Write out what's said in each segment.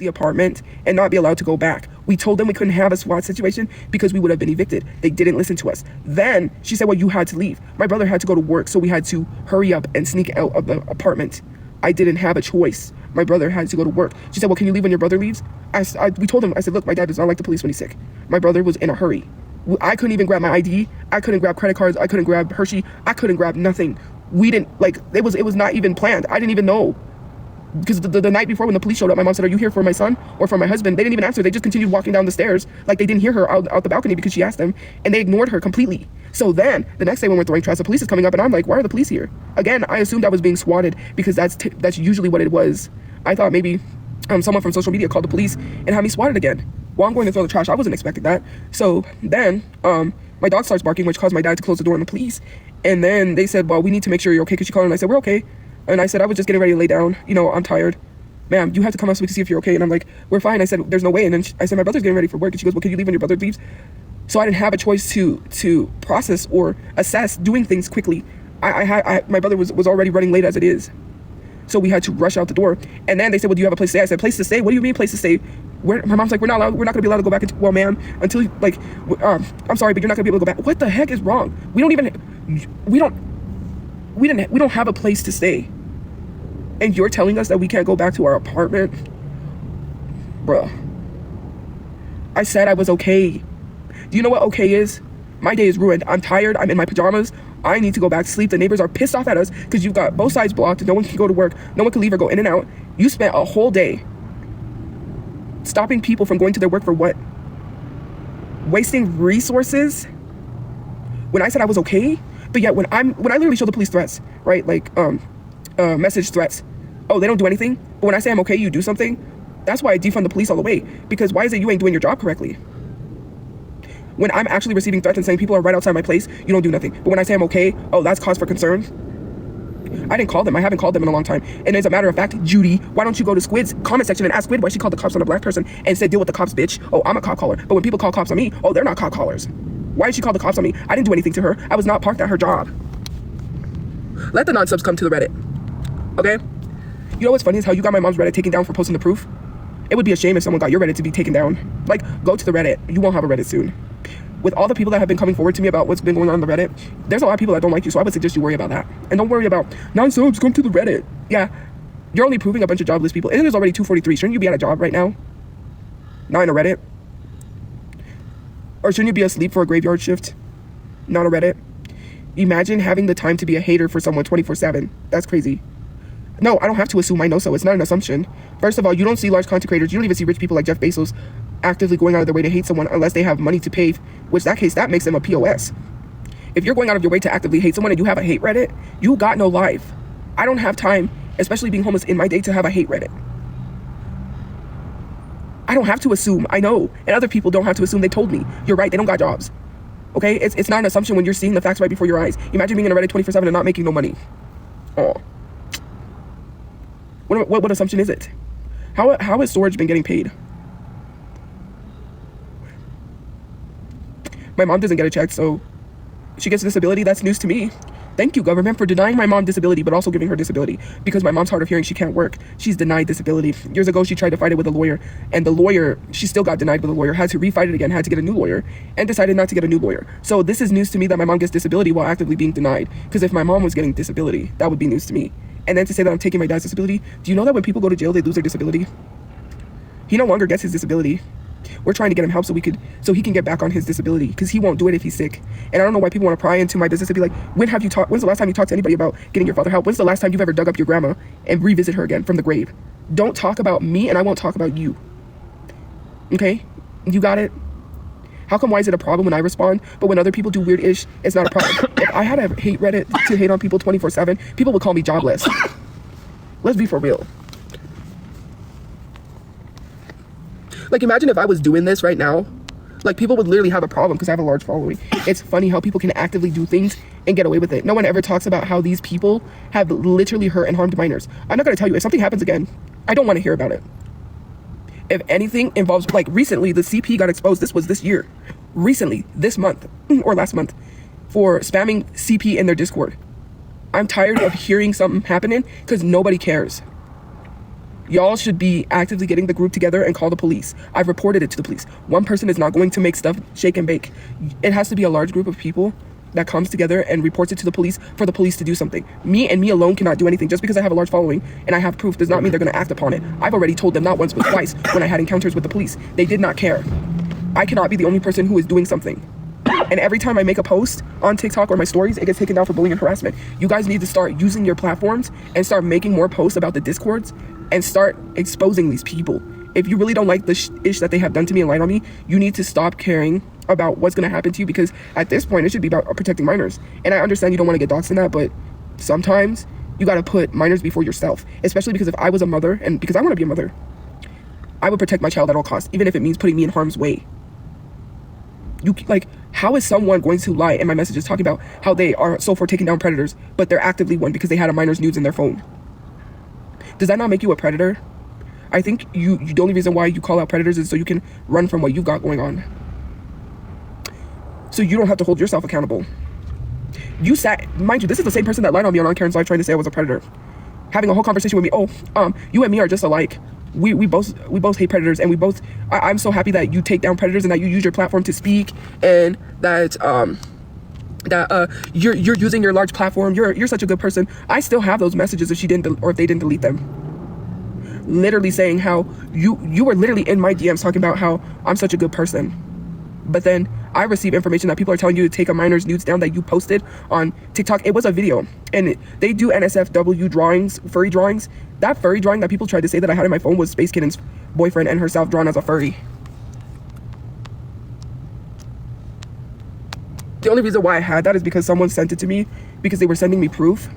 the apartment and not be allowed to go back. We told them we couldn't have a SWAT situation because we would have been evicted. They didn't listen to us. Then she said, well, you had to leave. My brother had to go to work, so we had to hurry up and sneak out of the apartment. I didn't have a choice. My brother had to go to work. She said, well, can you leave when your brother leaves? We told him, I said, look, my dad does not like the police when he's sick. My brother was in a hurry. I couldn't even grab my ID. I couldn't grab credit cards. I couldn't grab Hershey. I couldn't grab nothing. We didn't, like, it was not even planned. I didn't even know. Because the night before when the police showed up, my mom said, are you here for my son or for my husband? They didn't even answer. They just continued walking down the stairs like they didn't hear her out the balcony because she asked them, and they ignored her completely. So then the next day when we're throwing trash, the police is coming up, and I'm like, why are the police here? Again, I assumed I was being swatted because that's usually what it was. I thought maybe someone from social media called the police and had me swatted again. Well, I'm going to throw the trash. I wasn't expecting that. So then my dog starts barking, which caused my dad to close the door on the police. And then they said, well, we need to make sure you're okay. Could you call her? And I said, we're okay. And I said, I was just getting ready to lay down. You know, I'm tired. Ma'am, you have to come up so we can see if you're okay. And I'm like, we're fine. I said, there's no way. And then I said, my brother's getting ready for work. And she goes, well, can you leave when your brother leaves? So I didn't have a choice to process or assess doing things quickly. My brother was already running late as it is. So we had to rush out the door. And then they said, well, do you have a place to stay? I said, place to stay? What do you mean place to stay? My mom's like, we're not going to be allowed to go back into, well, ma'am, until, like, I'm sorry, but you're not going to be able to go back. What the heck is wrong? We don't have a place to stay. And you're telling us that we can't go back to our apartment? Bruh. I said I was okay. Do you know what okay is? My day is ruined. I'm tired. I'm in my pajamas. I need to go back to sleep. The neighbors are pissed off at us because you've got both sides blocked. No one can go to work. No one can leave or go in and out. You spent a whole day stopping people from going to their work for what? Wasting resources? When I said I was okay, but yet when I literally show the police threats, right? Like message threats. Oh, they don't do anything. But when I say I'm okay, you do something. That's why I defund the police all the way. Because why is it you ain't doing your job correctly? When I'm actually receiving threats and saying people are right outside my place, you don't do nothing. But when I say I'm okay, oh, that's cause for concern. I didn't call them. I haven't called them in a long time. And as a matter of fact, Judy, why don't you go to Squid's comment section and ask Squid why she called the cops on a black person and said, deal with the cops, bitch. Oh, I'm a cop caller. But when people call cops on me, oh, they're not cop callers. Why did she call the cops on me? I didn't do anything to her. I was not parked at her job. Let the non-subs come to the Reddit. Okay? You know what's funny is how you got my mom's Reddit taken down for posting the proof? It would be a shame if someone got your Reddit to be taken down. Like, go to the Reddit. You won't have a Reddit soon. With all the people that have been coming forward to me about what's been going on the Reddit, there's a lot of people that don't like you, so I would suggest you worry about that. And don't worry about non-subs, come to the Reddit. Yeah, you're only proving a bunch of jobless people. Isn't there's already 243? Shouldn't you be at a job right now? Not in a Reddit? Or shouldn't you be asleep for a graveyard shift? Not a Reddit? Imagine having the time to be a hater for someone 24/7. That's crazy. No, I don't have to assume I know so. It's not an assumption. First of all, you don't see large content creators. You don't even see rich people like Jeff Bezos actively going out of their way to hate someone unless they have money to pay, which that case, that makes them a POS. If you're going out of your way to actively hate someone and you have a hate Reddit, you got no life. I don't have time, especially being homeless in my day, to have a hate Reddit. I don't have to assume. I know. And other people don't have to assume. They told me. You're right. They don't got jobs. Okay? It's not an assumption when you're seeing the facts right before your eyes. Imagine being in a Reddit 24/7 and not making no money. Oh. What assumption is it? How has storage been getting paid? My mom doesn't get a check, so she gets a disability. That's news to me. Thank you, government, for denying my mom disability, but also giving her disability. Because my mom's hard of hearing, she can't work. She's denied disability. Years ago, she tried to fight it with a lawyer, and the lawyer, she still got denied with a lawyer, had to refight it again, had to get a new lawyer, and decided not to get a new lawyer. So this is news to me that my mom gets disability while actively being denied. Because if my mom was getting disability, that would be news to me. And then to say that I'm taking my dad's disability, do you know that when people go to jail, they lose their disability? He no longer gets his disability. We're trying to get him help so he can get back on his disability, because he won't do it if he's sick. And I don't know why people want to pry into my business and be like, when's the last time you talked to anybody about getting your father help? When's the last time you've ever dug up your grandma and revisit her again from the grave? Don't talk about me, and I won't talk about you. Okay? You got it? How come why is it a problem when I respond, but when other people do weird ish, it's not a problem? If I had a hate Reddit to hate on people 24/7, people would call me jobless. Let's be for real. Like, imagine if I was doing this right now. Like, people would literally have a problem because I have a large following. It's funny how people can actively do things and get away with it. No one ever talks about how these people have literally hurt and harmed minors. I'm not going to tell you. If something happens again, I don't want to hear about it. If anything involves, like, recently, the CP got exposed. This was this year. Recently, this month, or last month, for spamming CP in their Discord. I'm tired of hearing something happening because nobody cares. Y'all should be actively getting the group together and call the police. I've reported it to the police. One person is not going to make stuff shake and bake. It has to be a large group of people that comes together and reports it to the police for the police to do something. Me and me alone cannot do anything. Just because I have a large following and I have proof does not mean they're going to act upon it. I've already told them not once but twice when I had encounters with the police. They did not care. I cannot be the only person who is doing something. And every time I make a post on TikTok or my stories, it gets taken down for bullying and harassment. You guys need to start using your platforms and start making more posts about the Discords and start exposing these people. If you really don't like the ish that they have done to me and lied on me, you need to stop caring about what's going to happen to you, because at this point, it should be about protecting minors. And I understand you don't want to get doxxed in that, but sometimes you got to put minors before yourself, especially because if I was a mother, and because I want to be a mother, I would protect my child at all costs, even if it means putting me in harm's way. How is someone going to lie in my messages talking about how they are so for taking down predators, but they're actively one because they had a minor's nudes in their phone? Does that not make you a predator? I think the only reason why you call out predators is so you can run from what you've got going on. So you don't have to hold yourself accountable. Mind you, this is the same person that lied on me on Karen's live trying to say I was a predator. Having a whole conversation with me, you and me are just alike. We both hate predators, and I'm so happy that you take down predators and that you use your platform to speak, and that you're using your large platform. You're such a good person. I still have those messages if they didn't delete them. Literally saying how you were literally in my DMs talking about how I'm such a good person. But then I receive information that people are telling you to take a minor's nudes down that you posted on TikTok. It was a video, and they do NSFW drawings, furry drawings. That furry drawing that people tried to say that I had in my phone was Space Kitten's boyfriend and herself drawn as a furry. The only reason why I had that is because someone sent it to me because they were sending me proof.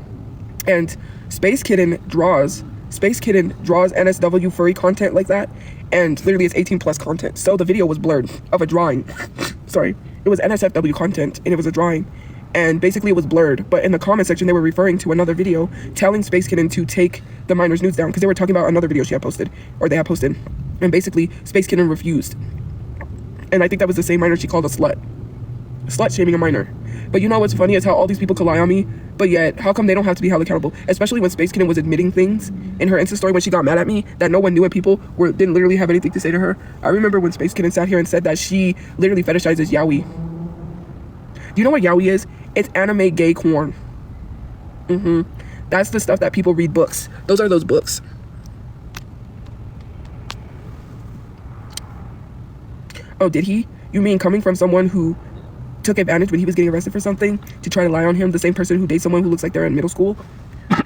And Space Kitten draws NSW furry content like that, and literally it's 18 plus content. So the video was blurred of a drawing. Sorry, it was NSFW content and it was a drawing, and basically it was blurred. But in the comment section they were referring to another video telling Space Kitten to take the minor's nudes down because they were talking about another video she had posted, or they had posted, and basically Space Kitten refused. And I think that was the same minor she called a slut shaming a minor. But you know what's funny is how all these people could lie on me, but yet how come they don't have to be held accountable? Especially when Space Kitten was admitting things in her Insta story when she got mad at me that no one knew, and people didn't literally have anything to say to her. I remember when Space Kitten sat here and said that she literally fetishizes yaoi. Do you know what yaoi is? It's anime gay porn. That's the stuff that people read books. Those are those books. Oh, did he? You mean coming from someone who took advantage when he was getting arrested for something to try to lie on him, the same person who dates someone who looks like they're in middle school?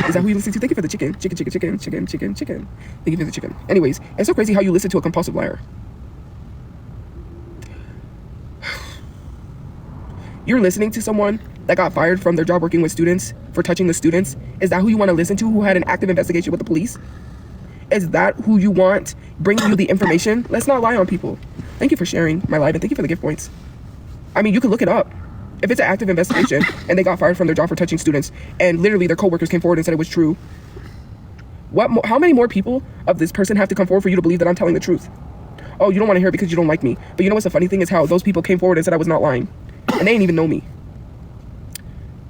Is that who you listen to? Thank you for the chicken. Chicken. Thank you for the chicken. Anyways, it's so crazy how you listen to a compulsive liar. You're listening to someone that got fired from their job working with students for touching the students. Is that who you want to listen to, who had an active investigation with the police? Is that who you want bringing you the information? Let's not lie on people. Thank you for sharing my live, and thank you for the gift points. I mean, you can look it up. If it's an active investigation and they got fired from their job for touching students, and literally their coworkers came forward and said it was true, how many more people of this person have to come forward for you to believe that I'm telling the truth? Oh, you don't want to hear it because you don't like me. But you know what's the funny thing is how those people came forward and said I was not lying, and they didn't even know me.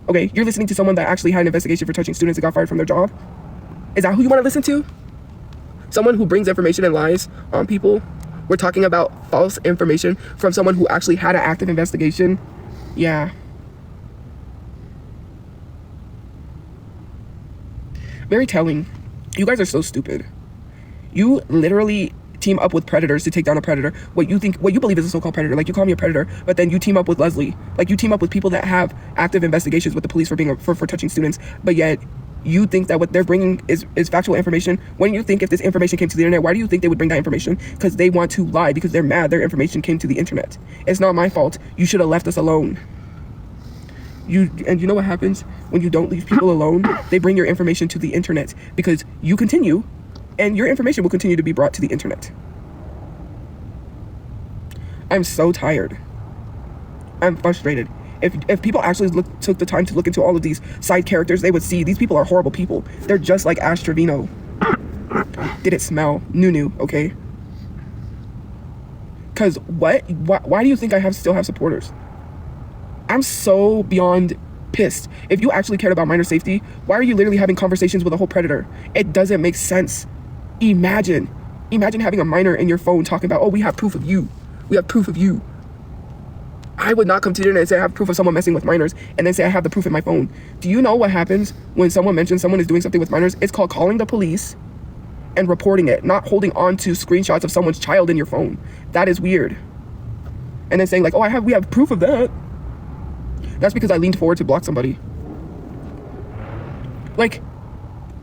Okay, you're listening to someone that actually had an investigation for touching students and got fired from their job? Is that who you want to listen to? Someone who brings information and lies on people? We're talking about false information from someone who actually had an active investigation. Yeah. Very telling. You guys are so stupid. You literally team up with predators to take down a predator. What you believe is a so-called predator. Like, you call me a predator, but then you team up with Leslie. Like, you team up with people that have active investigations with the police for touching students, but yet you think that what they're bringing is factual information. When you think if this information came to the internet, why do you think they would bring that information? Because they want to lie, because they're mad their information came to the internet. It's not my fault. You should have left us alone. And you know what happens when you don't leave people alone? They bring your information to the internet because you continue, and your information will continue to be brought to the internet. I'm so tired. I'm frustrated. If people actually took the time to look into all of these side characters, they would see these people are horrible people. They're just like Ash Trevino. Did it smell? Nunu, okay? Because why do you think I still have supporters? I'm so beyond pissed. If you actually cared about minor safety, why are you literally having conversations with a whole predator? It doesn't make sense. Imagine having a minor in your phone talking about, oh, we have proof of you. We have proof of you. I would not come to the internet and say I have proof of someone messing with minors and then say I have the proof in my phone. Do you know what happens when someone mentions someone is doing something with minors? It's called calling the police and reporting it, not holding on to screenshots of someone's child in your phone. That is weird. And then saying like, oh, we have proof of that. That's because I leaned forward to block somebody. Like,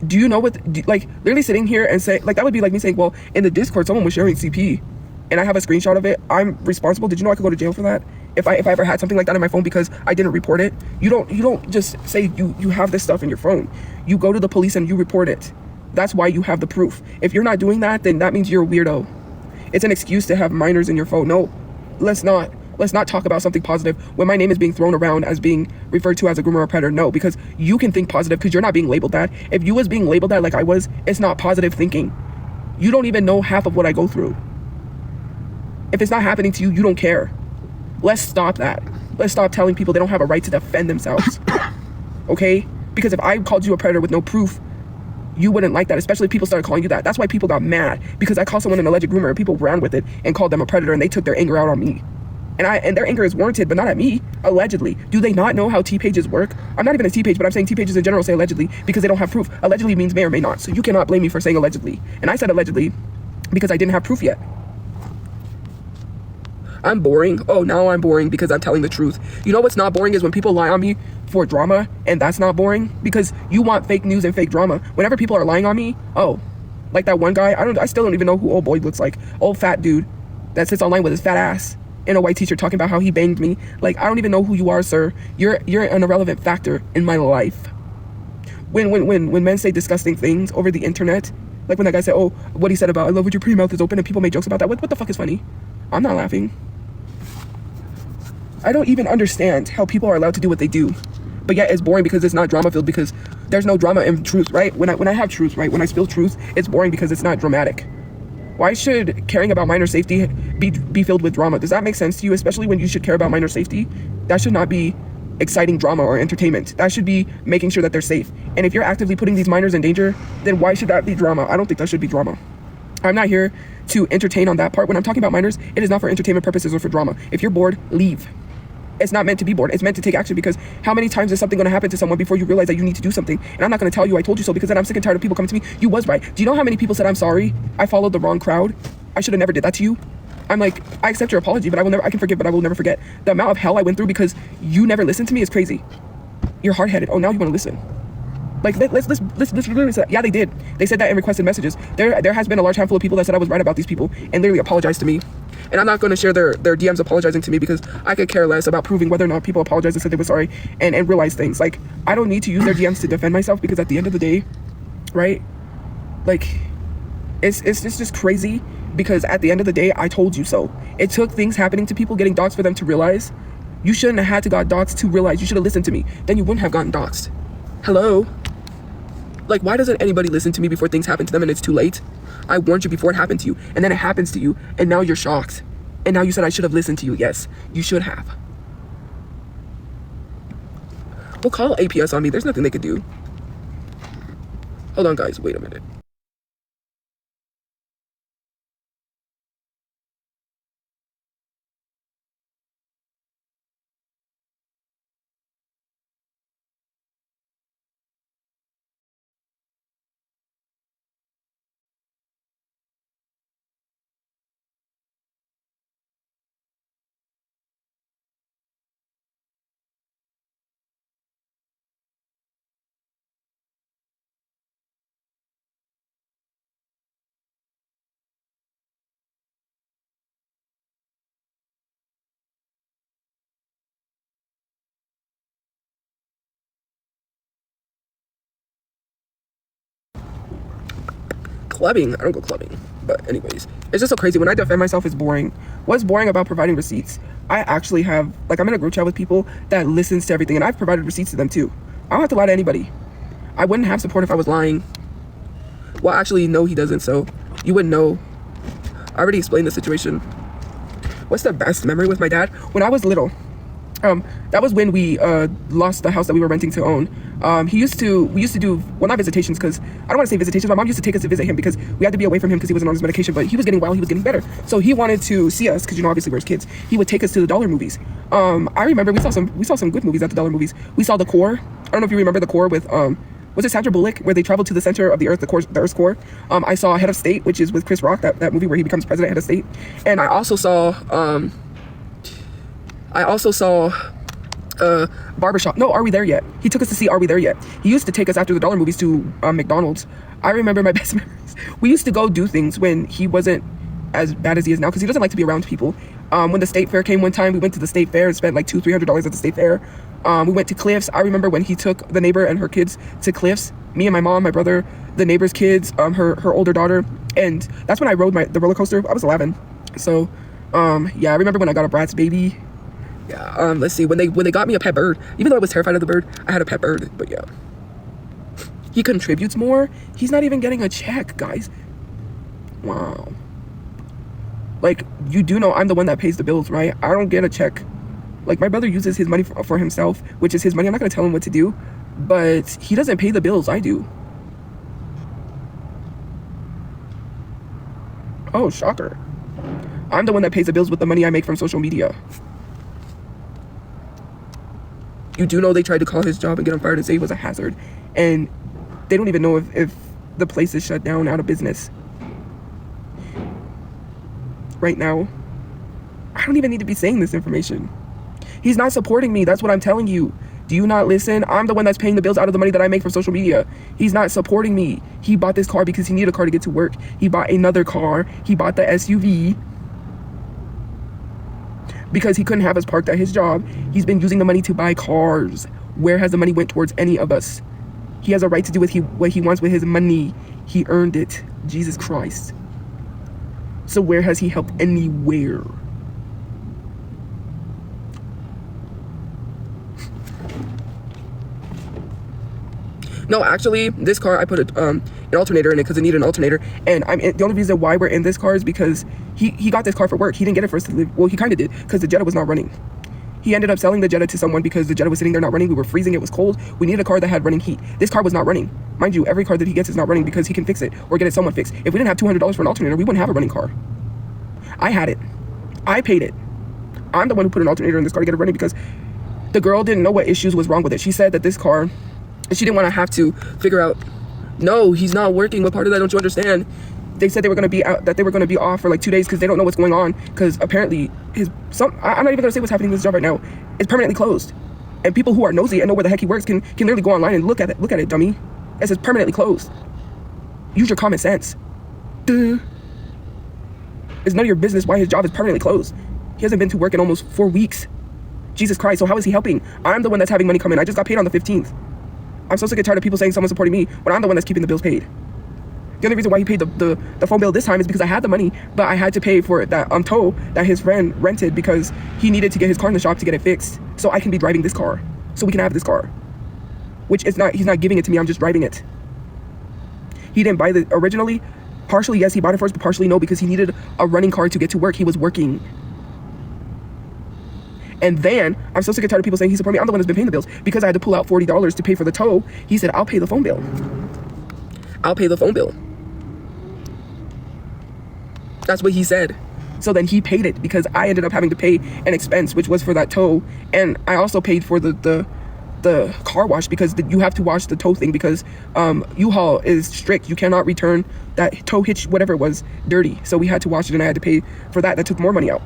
do you know like, literally sitting here and say, like, that would be like me saying, well, in the Discord, someone was sharing CP and I have a screenshot of it. I'm responsible. Did you know I could go to jail for that? If I ever had something like that in my phone because I didn't report it? You don't just say you have this stuff in your phone. You go to the police and you report it. That's why you have the proof. If you're not doing that, then that means you're a weirdo. It's an excuse to have minors in your phone. No, let's not talk about something positive when my name is being thrown around as being referred to as a groomer or predator. No, because you can think positive because you're not being labeled that. If you was being labeled that like I was, it's not positive thinking. You don't even know half of what I go through. If it's not happening to you, you don't care. Let's stop that. Let's stop telling people they don't have a right to defend themselves. Okay? Because if I called you a predator with no proof, you wouldn't like that, especially if people started calling you that. That's why people got mad, because I called someone an alleged groomer and people ran with it and called them a predator and they took their anger out on me. And their anger is warranted, but not at me, allegedly. Do they not know how T-pages work? I'm not even a T-page, but I'm saying T-pages in general say allegedly because they don't have proof. Allegedly means may or may not, so you cannot blame me for saying allegedly. And I said allegedly because I didn't have proof yet. I'm boring. Oh, now I'm boring because I'm telling the truth. You know what's not boring is when people lie on me for drama, and that's not boring because you want fake news and fake drama. Whenever people are lying on me, oh, like that one guy, I still don't even know who old boy looks like. Old fat dude that sits online with his fat ass in a white t-shirt talking about how he banged me. Like, I don't even know who you are, sir. You're an irrelevant factor in my life. When men say disgusting things over the internet, like when that guy said, oh, what he said about I love when your pretty mouth is open, and people made jokes about that. What the fuck is funny? I'm not laughing. I don't even understand how people are allowed to do what they do, but yet it's boring because it's not drama filled, because there's no drama in truth, right? When I have truth, right? When I spill truth, it's boring because it's not dramatic. Why should caring about minor safety be filled with drama? Does that make sense to you? Especially when you should care about minor safety? That should not be exciting drama or entertainment. That should be making sure that they're safe. And if you're actively putting these minors in danger, then why should that be drama? I don't think that should be drama. I'm not here to entertain on that part. When I'm talking about minors, it is not for entertainment purposes or for drama. If you're bored, leave. It's not meant to be bored. It's meant to take action, because how many times is something going to happen to someone before you realize that you need to do something? And I'm not going to tell you I told you so, because then I'm sick and tired of people coming to me. You was right. Do you know how many people said I'm sorry? I followed the wrong crowd. I should have never did that to you. I'm like, I accept your apology, but I can forgive, but I will never forget. The amount of hell I went through because you never listened to me is crazy. You're hard-headed. Oh, now you want to listen. Like, let's literally say, yeah, they did. They said that in requested messages. There has been a large handful of people that said I was right about these people and literally apologized to me. And I'm not going to share their DMs apologizing to me, because I could care less about proving whether or not people apologized and said they were sorry and realize things. Like, I don't need to use their DMs to defend myself, because at the end of the day, right? Like, it's just crazy, because at the end of the day, I told you so. It took things happening to people, getting doxxed, for them to realize. You shouldn't have had to got doxxed to realize. You should have listened to me. Then you wouldn't have gotten doxxed. Hello? Like, why doesn't anybody listen to me before things happen to them and it's too late? I warned you before it happened to you, and then it happens to you, and now you're shocked. And now you said I should have listened to you. Yes, you should have. Well, call APS on me. There's nothing they could do. Hold on, guys. Wait a minute. Clubbing. I don't go clubbing. But anyways, it's just so crazy. When I defend myself, it's boring. What's boring about providing receipts? I actually have, like, I'm in a group chat with people that listens to everything, and I've provided receipts to them too. I don't have to lie to anybody. I wouldn't have support if I was lying. Well, actually, no, he doesn't, so you wouldn't know. I already explained the situation. What's the best memory with my dad? When I was little, That was when we lost the house that we were renting to own. We used to do, well, not visitations, because I don't want to say visitations. My mom used to take us to visit him because we had to be away from him because he wasn't on his medication, but he was getting well, he was getting better. So he wanted to see us because, you know, obviously we're his kids. He would take us to the dollar movies. I remember we saw some good movies at the dollar movies. We saw The Core. I don't know if you remember The Core with was it Sandra Bullock, where they traveled to the center of the earth, the Earth's core. I saw Head of State, which is with Chris Rock, that movie where he becomes president, head of state. And I also saw Barbershop. No, Are We There Yet? He took us to see Are We There Yet? He used to take us after the dollar movies to McDonald's. I remember my best memories. We used to go do things when he wasn't as bad as he is now, because he doesn't like to be around people. When the state fair came one time, we went to the state fair and spent like $200-300 at the state fair. We went to Cliffs. I remember when he took the neighbor and her kids to Cliffs. Me and my mom, my brother, the neighbor's kids, her older daughter, and that's when I rode the roller coaster. I was 11. So yeah, I remember when I got a Bratz baby. Yeah, let's see, when they got me a pet bird, even though I was terrified of the bird, I had a pet bird. But yeah, he contributes more. He's not even getting a check, guys. Wow. Like, you do know I'm the one that pays the bills, right? I don't get a check. Like, my brother uses his money for himself, which is his money. I'm not gonna tell him what to do, but he doesn't pay the bills. I do. Oh, shocker. I'm the one that pays the bills with the money I make from social media. You do know they tried to call his job and get him fired and say he was a hazard. And they don't even know if the place is shut down, out of business. Right now. I don't even need to be saying this information. He's not supporting me. That's what I'm telling you. Do you not listen? I'm the one that's paying the bills out of the money that I make from social media. He's not supporting me. He bought this car because he needed a car to get to work. He bought another car. He bought the SUV. Because he couldn't have us parked at his job. He's been using the money to buy cars. Where has the money went towards any of us? He has a right to do what he wants with his money. He earned it. Jesus Christ. So where has he helped anywhere? No, actually, this car, I put an alternator in it because it needed an alternator. And the only reason why we're in this car is because he got this car for work. He didn't get it for us to live. Well, he kind of did, because the Jetta was not running. He ended up selling the Jetta to someone because the Jetta was sitting there not running. We were freezing. It was cold. We needed a car that had running heat. This car was not running. Mind you, every car that he gets is not running because he can fix it or get it someone fixed. If we didn't have $200 for an alternator, we wouldn't have a running car. I had it. I paid it. I'm the one who put an alternator in this car to get it running because the girl didn't know what issues was wrong with it. She said that this car, she didn't want to have to figure out, no, he's not working. What part of that don't you understand? They said they were going to be out, that they were going to be off for like 2 days because they don't know what's going on, because apparently I'm not even going to say what's happening in this job right now. It's permanently closed. And people who are nosy and know where the heck he works can literally go online and look at it, dummy. It says permanently closed. Use your common sense. Duh. It's none of your business why his job is permanently closed. He hasn't been to work in almost 4 weeks. Jesus Christ, so how is he helping? I'm the one that's having money come in. I just got paid on the 15th. I'm so sick and tired of people saying someone's supporting me when I'm the one that's keeping the bills paid. The only reason why he paid the phone bill this time is because I had the money, but I had to pay for that tow that his friend rented because he needed to get his car in the shop to get it fixed so I can be driving this car, so we can have this car. Which he's not giving it to me, I'm just driving it. He didn't buy the originally. Partially, yes, he bought it first, but partially no, because he needed a running car to get to work. He was working. And then, I'm so sick and tired of people saying he supported me. I'm the one that's been paying the bills. Because I had to pull out $40 to pay for the tow, he said, I'll pay the phone bill. I'll pay the phone bill. That's what he said. So then he paid it because I ended up having to pay an expense, which was for that tow. And I also paid for the car wash because you have to wash the tow thing because U-Haul is strict. You cannot return that tow hitch, whatever it was, dirty. So we had to wash it and I had to pay for that. That took more money out.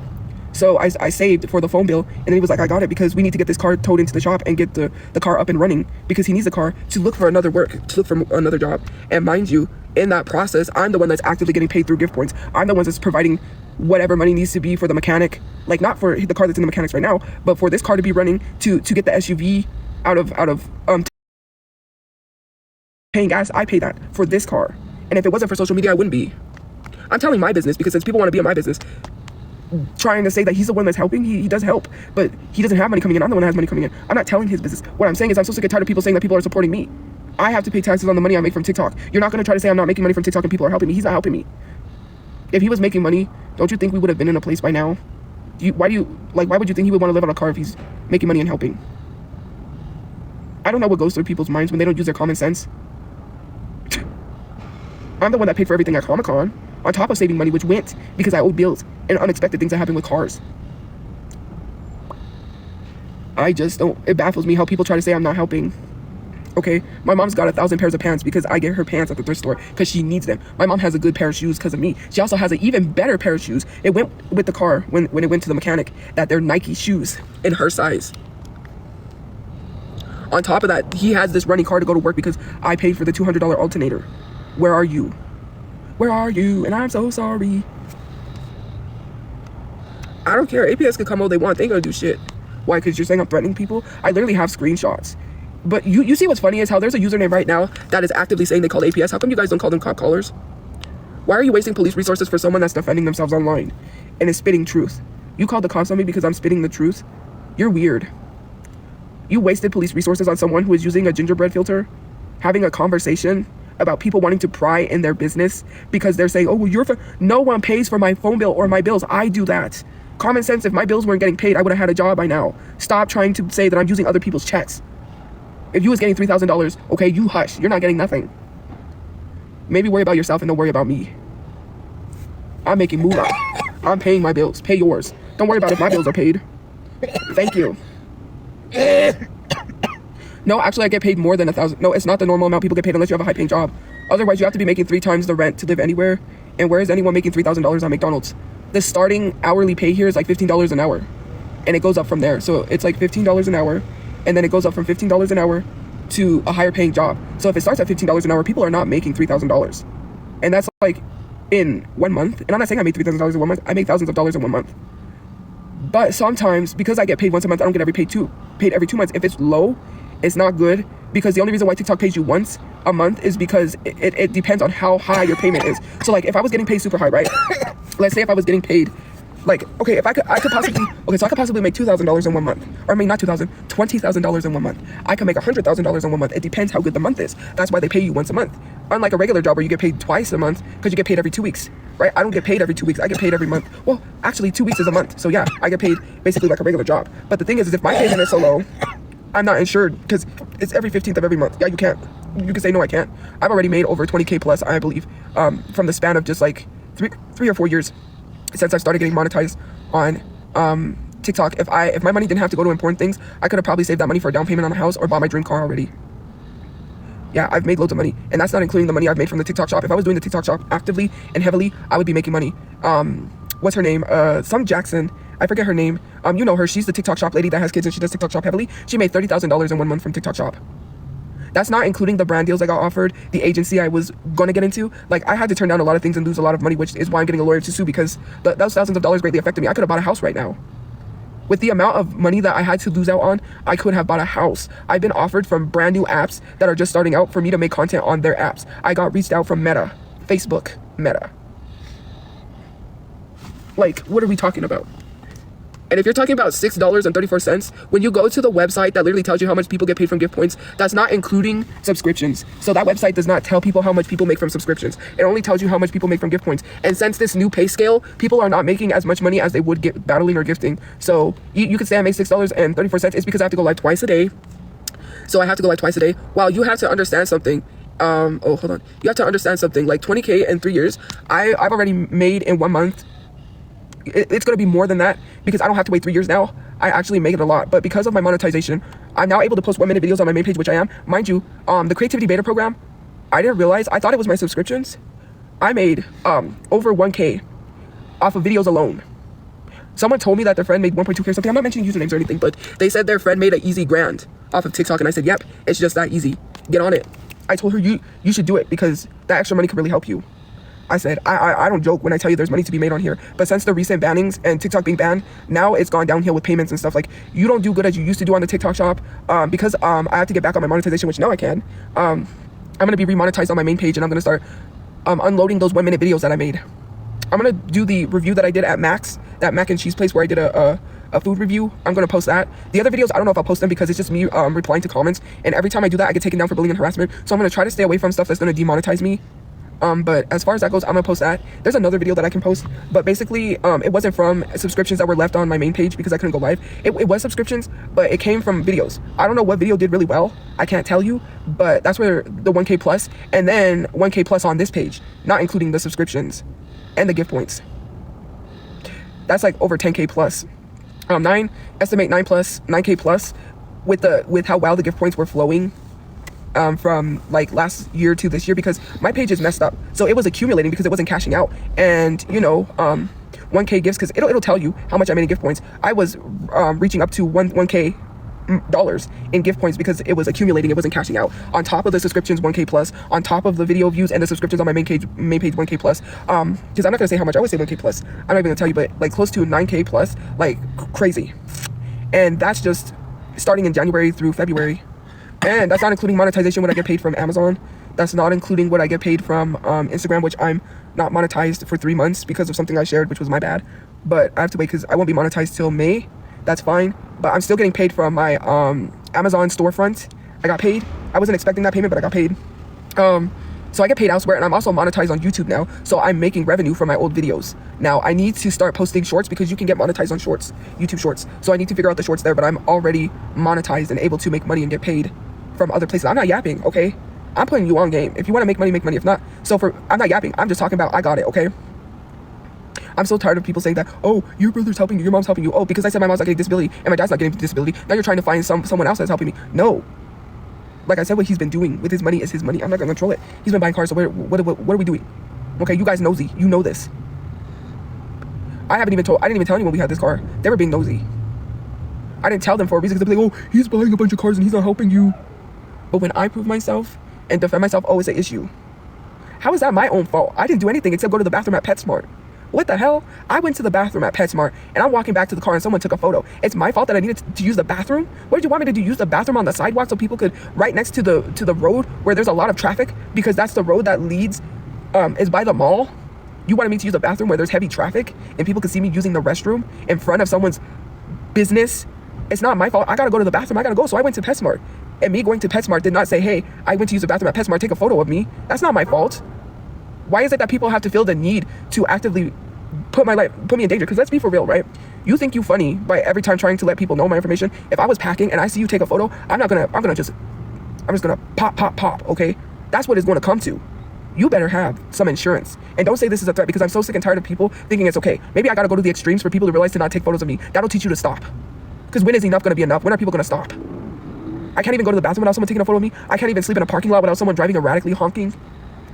So I saved for the phone bill, and then he was like, I got it because we need to get this car towed into the shop and get the car up and running because he needs the car to look for another work, to look for another job. And mind you, in that process, I'm the one that's actively getting paid through gift points. I'm the one that's providing whatever money needs to be for the mechanic, like not for the car that's in the mechanics right now, but for this car to be running to get the SUV out of paying gas. I pay that for this car. And if it wasn't for social media, I wouldn't be. I'm telling my business because since people want to be in my business, trying to say that he's the one that's helping, he does help, but he doesn't have money coming in. I'm the one that has money coming in. I'm not telling his business. What I'm saying is I'm so sick and tired of people saying that people are supporting me. I have to pay taxes on the money I make from TikTok. You're not going to try to say I'm not making money from TikTok and people are helping me. He's not helping me. If he was making money, don't you think we would have been in a place by now? Why would you think he would want to live on a car if he's making money and helping? I don't know what goes through people's minds when they don't use their common sense. I'm the one that paid for everything at Comic-Con, on top of saving money, which went because I owed bills and unexpected things that happen with cars. I just don't, it baffles me how people try to say I'm not helping. Okay, my mom's got 1,000 pairs of pants because I get her pants at the thrift store because she needs them. My mom has a good pair of shoes because of me. She also has an even better pair of shoes. It went with the car when it went to the mechanic, that they're Nike shoes in her size. On top of that, he has this running car to go to work because I paid for the $200 alternator. Where are you? Where are you? And I'm so sorry. I don't care. APS can come all they want. They ain't gonna do shit. Why? Because you're saying I'm threatening people? I literally have screenshots. But you see what's funny is how there's a username right now that is actively saying they called APS. How come you guys don't call them cop callers? Why are you wasting police resources for someone that's defending themselves online and is spitting truth? You called the cops on me because I'm spitting the truth? You're weird. You wasted police resources on someone who is using a gingerbread filter, having a conversation about people wanting to pry in their business because they're saying, oh, well, no one pays for my phone bill or my bills. I do that. Common sense, if my bills weren't getting paid, I would have had a job by now. Stop trying to say that I'm using other people's checks. If you was getting $3,000, okay, you hush. You're not getting nothing. Maybe worry about yourself and don't worry about me. I'm making moolah. I'm paying my bills. Pay yours. Don't worry about if my bills are paid. Thank you. No, actually, I get paid more than 1,000. No, it's not the normal amount people get paid unless you have a high-paying job. Otherwise, you have to be making 3 times the rent to live anywhere. And where is anyone making $3,000 at McDonald's? The starting hourly pay here is like $15 an hour. And it goes up from there. So it's like $15 an hour. And then it goes up from $15 an hour to a higher paying job. So if it starts at $15 an hour, people are not making $3,000. And that's like in 1 month. And I'm not saying I made $3,000 in 1 month. I make thousands of dollars in 1 month. But sometimes, because I get paid once a month, I don't get paid every 2 months. If it's low, it's not good, because the only reason why TikTok pays you once a month is because it depends on how high your payment is. So like if I was getting paid super high, right? Let's say if I was getting paid, like, okay, if I could possibly, okay, so I could possibly make $2,000 in 1 month. Or I mean, not $2,000, $20,000 in 1 month. I can make $100,000 in 1 month. It depends how good the month is. That's why they pay you once a month. Unlike a regular job where you get paid twice a month because you get paid every 2 weeks, right? I don't get paid every 2 weeks. I get paid every month. Well, actually 2 weeks is a month. So yeah, I get paid basically like a regular job. But the thing is if my payment is so low, I'm not insured because it's every 15th of every month. Yeah, you can say, no, I can't. I've already made over 20K plus, I believe, from the span of just like three or 4 years since I started getting monetized on TikTok. If my money didn't have to go to important things, I could have probably saved that money for a down payment on a house or bought my dream car already. Yeah, I've made loads of money, and that's not including the money I've made from the TikTok shop. If I was doing the TikTok shop actively and heavily, I would be making money. What's her name? Some Jackson. I forget her name. You know her. She's the TikTok shop lady that has kids and she does TikTok shop heavily. She made $30,000 in 1 month from TikTok shop. That's not including the brand deals I got offered, the agency I was going to get into. Like, I had to turn down a lot of things and lose a lot of money, which is why I'm getting a lawyer to sue, because those thousands of dollars greatly affected me. I could have bought a house right now. With the amount of money that I had to lose out on, I could have bought a house. I've been offered from brand new apps that are just starting out for me to make content on their apps. I got reached out from Meta, Facebook, Meta. Like, what are we talking about? And if you're talking about $6.34, when you go to the website that literally tells you how much people get paid from gift points, that's not including subscriptions. So that website does not tell people how much people make from subscriptions. It only tells you how much people make from gift points. And since this new pay scale, people are not making as much money as they would get battling or gifting. So you could say I make $6.34. It's because I have to go live twice a day. So I have to go live twice a day. Wow, you have to understand something. Oh, hold on. You have to understand something. Like 20K in 3 years, I've already made in 1 month. It's going to be more than that because I don't have to wait 3 years now. I actually make it a lot. But because of my monetization, I'm now able to post 1-minute videos on my main page, which I am. Mind you, the creativity beta program, I didn't realize, I thought it was my subscriptions. I made over 1K off of videos alone. Someone told me that their friend made 1.2K or something. I'm not mentioning usernames or anything, but they said their friend made an easy grand off of TikTok. And I said, yep, it's just that easy. Get on it. I told her, you should do it because that extra money could really help you. I said, I don't joke when I tell you there's money to be made on here. But since the recent bannings and TikTok being banned, now it's gone downhill with payments and stuff. Like, you don't do good as you used to do on the TikTok shop. Because I have to get back on my monetization, which now I can. I'm going to be remonetized on my main page, and I'm going to start unloading those 1-minute videos that I made. I'm going to do the review that I did at Mac's, that mac and cheese place where I did a food review. I'm going to post that. The other videos, I don't know if I'll post them because it's just me replying to comments. And every time I do that, I get taken down for bullying and harassment. So I'm going to try to stay away from stuff that's going to demonetize me. But as far as that goes, I'm gonna post that. There's another video that I can post, but basically it wasn't from subscriptions that were left on my main page because I couldn't go live. It was subscriptions, but it came from videos. I don't know what video did really well, I can't tell you, but that's where the 1K plus, and then 1K plus on this page, not including the subscriptions and the gift points. That's like over 10K plus. Estimate 9K plus with how well the gift points were flowing from like last year to this year, because my page is messed up, so it was accumulating because it wasn't cashing out. And you know, 1K gifts, because it'll tell you how much I made in gift points. I was reaching up to 1K dollars in gift points because it was accumulating, it wasn't cashing out, on top of the subscriptions 1K plus, on top of the video views and the subscriptions on my main page 1K plus. Because I'm not gonna say how much, I would say 1K plus, I'm not even gonna tell you, but like close to 9K plus, like crazy. And that's just starting in January through February. And that's not including monetization, what I get paid from Amazon. That's not including what I get paid from Instagram, which I'm not monetized for 3 months because of something I shared, which was my bad. But I have to wait because I won't be monetized till May. That's fine. But I'm still getting paid from my Amazon storefront. I got paid. I wasn't expecting that payment, but I got paid. So I get paid elsewhere, and I'm also monetized on YouTube now. So I'm making revenue from my old videos. Now I need to start posting shorts because you can get monetized on shorts, YouTube shorts. So I need to figure out the shorts there, but I'm already monetized and able to make money and get paid from other places. I'm not yapping, okay? I'm putting you on game. If you want to make money, make money. If not, I'm not yapping. I'm just talking about I got it, okay? I'm so tired of people saying that, oh, your brother's helping you, your mom's helping you. Oh, because I said my mom's not getting disability and my dad's not getting disability, now you're trying to find someone else that's helping me. No. Like I said, what he's been doing with his money is his money. I'm not going to control it. He's been buying cars, so what are we doing? Okay, you guys nosy. You know this. I didn't even tell anyone we had this car. They were being nosy. I didn't tell them for a reason, because they'd be like, oh, he's buying a bunch of cars and he's not helping you. But when I prove myself and defend myself, oh, it's an issue. How is that my own fault? I didn't do anything except go to the bathroom at PetSmart. What the hell? I went to the bathroom at PetSmart and I'm walking back to the car and someone took a photo. It's my fault that I needed to use the bathroom? What did you want me to do? Use the bathroom on the sidewalk so people could, right next to the road where there's a lot of traffic, because that's the road that leads, is by the mall? You wanted me to use the bathroom where there's heavy traffic and people could see me using the restroom in front of someone's business? It's not my fault. I gotta go to the bathroom. I gotta go. So I went to PetSmart. And me going to PetSmart did not say, hey, I went to use the bathroom at PetSmart, take a photo of me. That's not my fault. Why is it that people have to feel the need to actively put me in danger? Because let's be for real, right? You think you funny by every time trying to let people know my information. If I was packing and I see you take a photo, I'm just gonna pop, okay? That's what it's gonna come to. You better have some insurance. And don't say this is a threat, because I'm so sick and tired of people thinking it's okay. Maybe I gotta go to the extremes for people to realize to not take photos of me. That'll teach you to stop. Because when is enough gonna be enough? When are people gonna stop? I can't even go to the bathroom without someone taking a photo of me. I can't even sleep in a parking lot without someone driving erratically, honking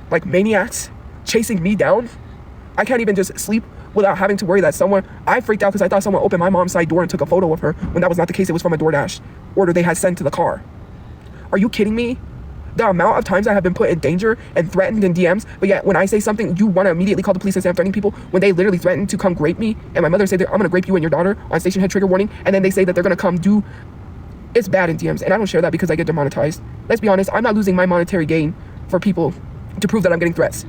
like maniacs, chasing me down. I can't even just sleep without having to worry that someone... I freaked out because I thought someone opened my mom's side door and took a photo of her, when that was not the case. It was from a DoorDash order they had sent to the car. Are you kidding me? The amount of times I have been put in danger and threatened in DMs, but yet when I say something, you want to immediately call the police and say I'm threatening people, when they literally threatened to come grape me, and my mother said that I'm going to grape you and your daughter on station head, trigger warning, and then they say that they're going to come do... It's bad in DMs, and I don't share that because I get demonetized. Let's be honest, I'm not losing my monetary gain for people to prove that I'm getting threats.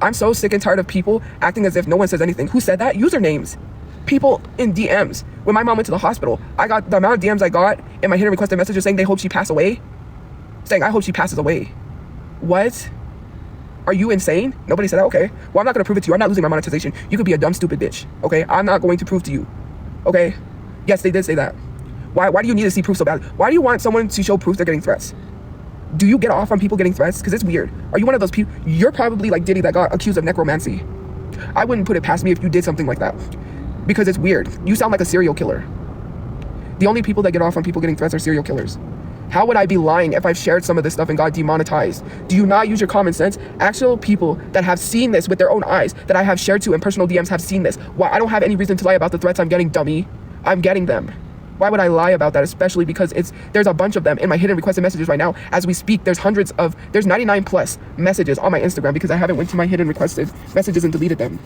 I'm so sick and tired of people acting as if no one says anything. Who said that? Usernames. People in DMs. When my mom went to the hospital, I got the amount of DMs I got in my hidden requested messages saying they hope she passed away. Saying I hope she passes away. What? Are you insane? Nobody said that? Okay. Well, I'm not going to prove it to you. I'm not losing my monetization. You could be a dumb, stupid bitch. Okay? I'm not going to prove to you. Okay? Yes, they did say that. Why do you need to see proof so bad? Why do you want someone to show proof they're getting threats? Do you get off on people getting threats? Because it's weird. Are you one of those people? You're probably like Diddy that got accused of necromancy. I wouldn't put it past me if you did something like that. Because it's weird. You sound like a serial killer. The only people that get off on people getting threats are serial killers. How would I be lying if I've shared some of this stuff and got demonetized? Do you not use your common sense? Actual people that have seen this with their own eyes, that I have shared to in personal DMs, have seen this. Why? I don't have any reason to lie about the threats I'm getting, dummy. I'm getting them. Why would I lie about that? Especially because there's a bunch of them in my hidden requested messages right now. As we speak, there's 99 plus messages on my Instagram because I haven't went to my hidden requested messages and deleted them.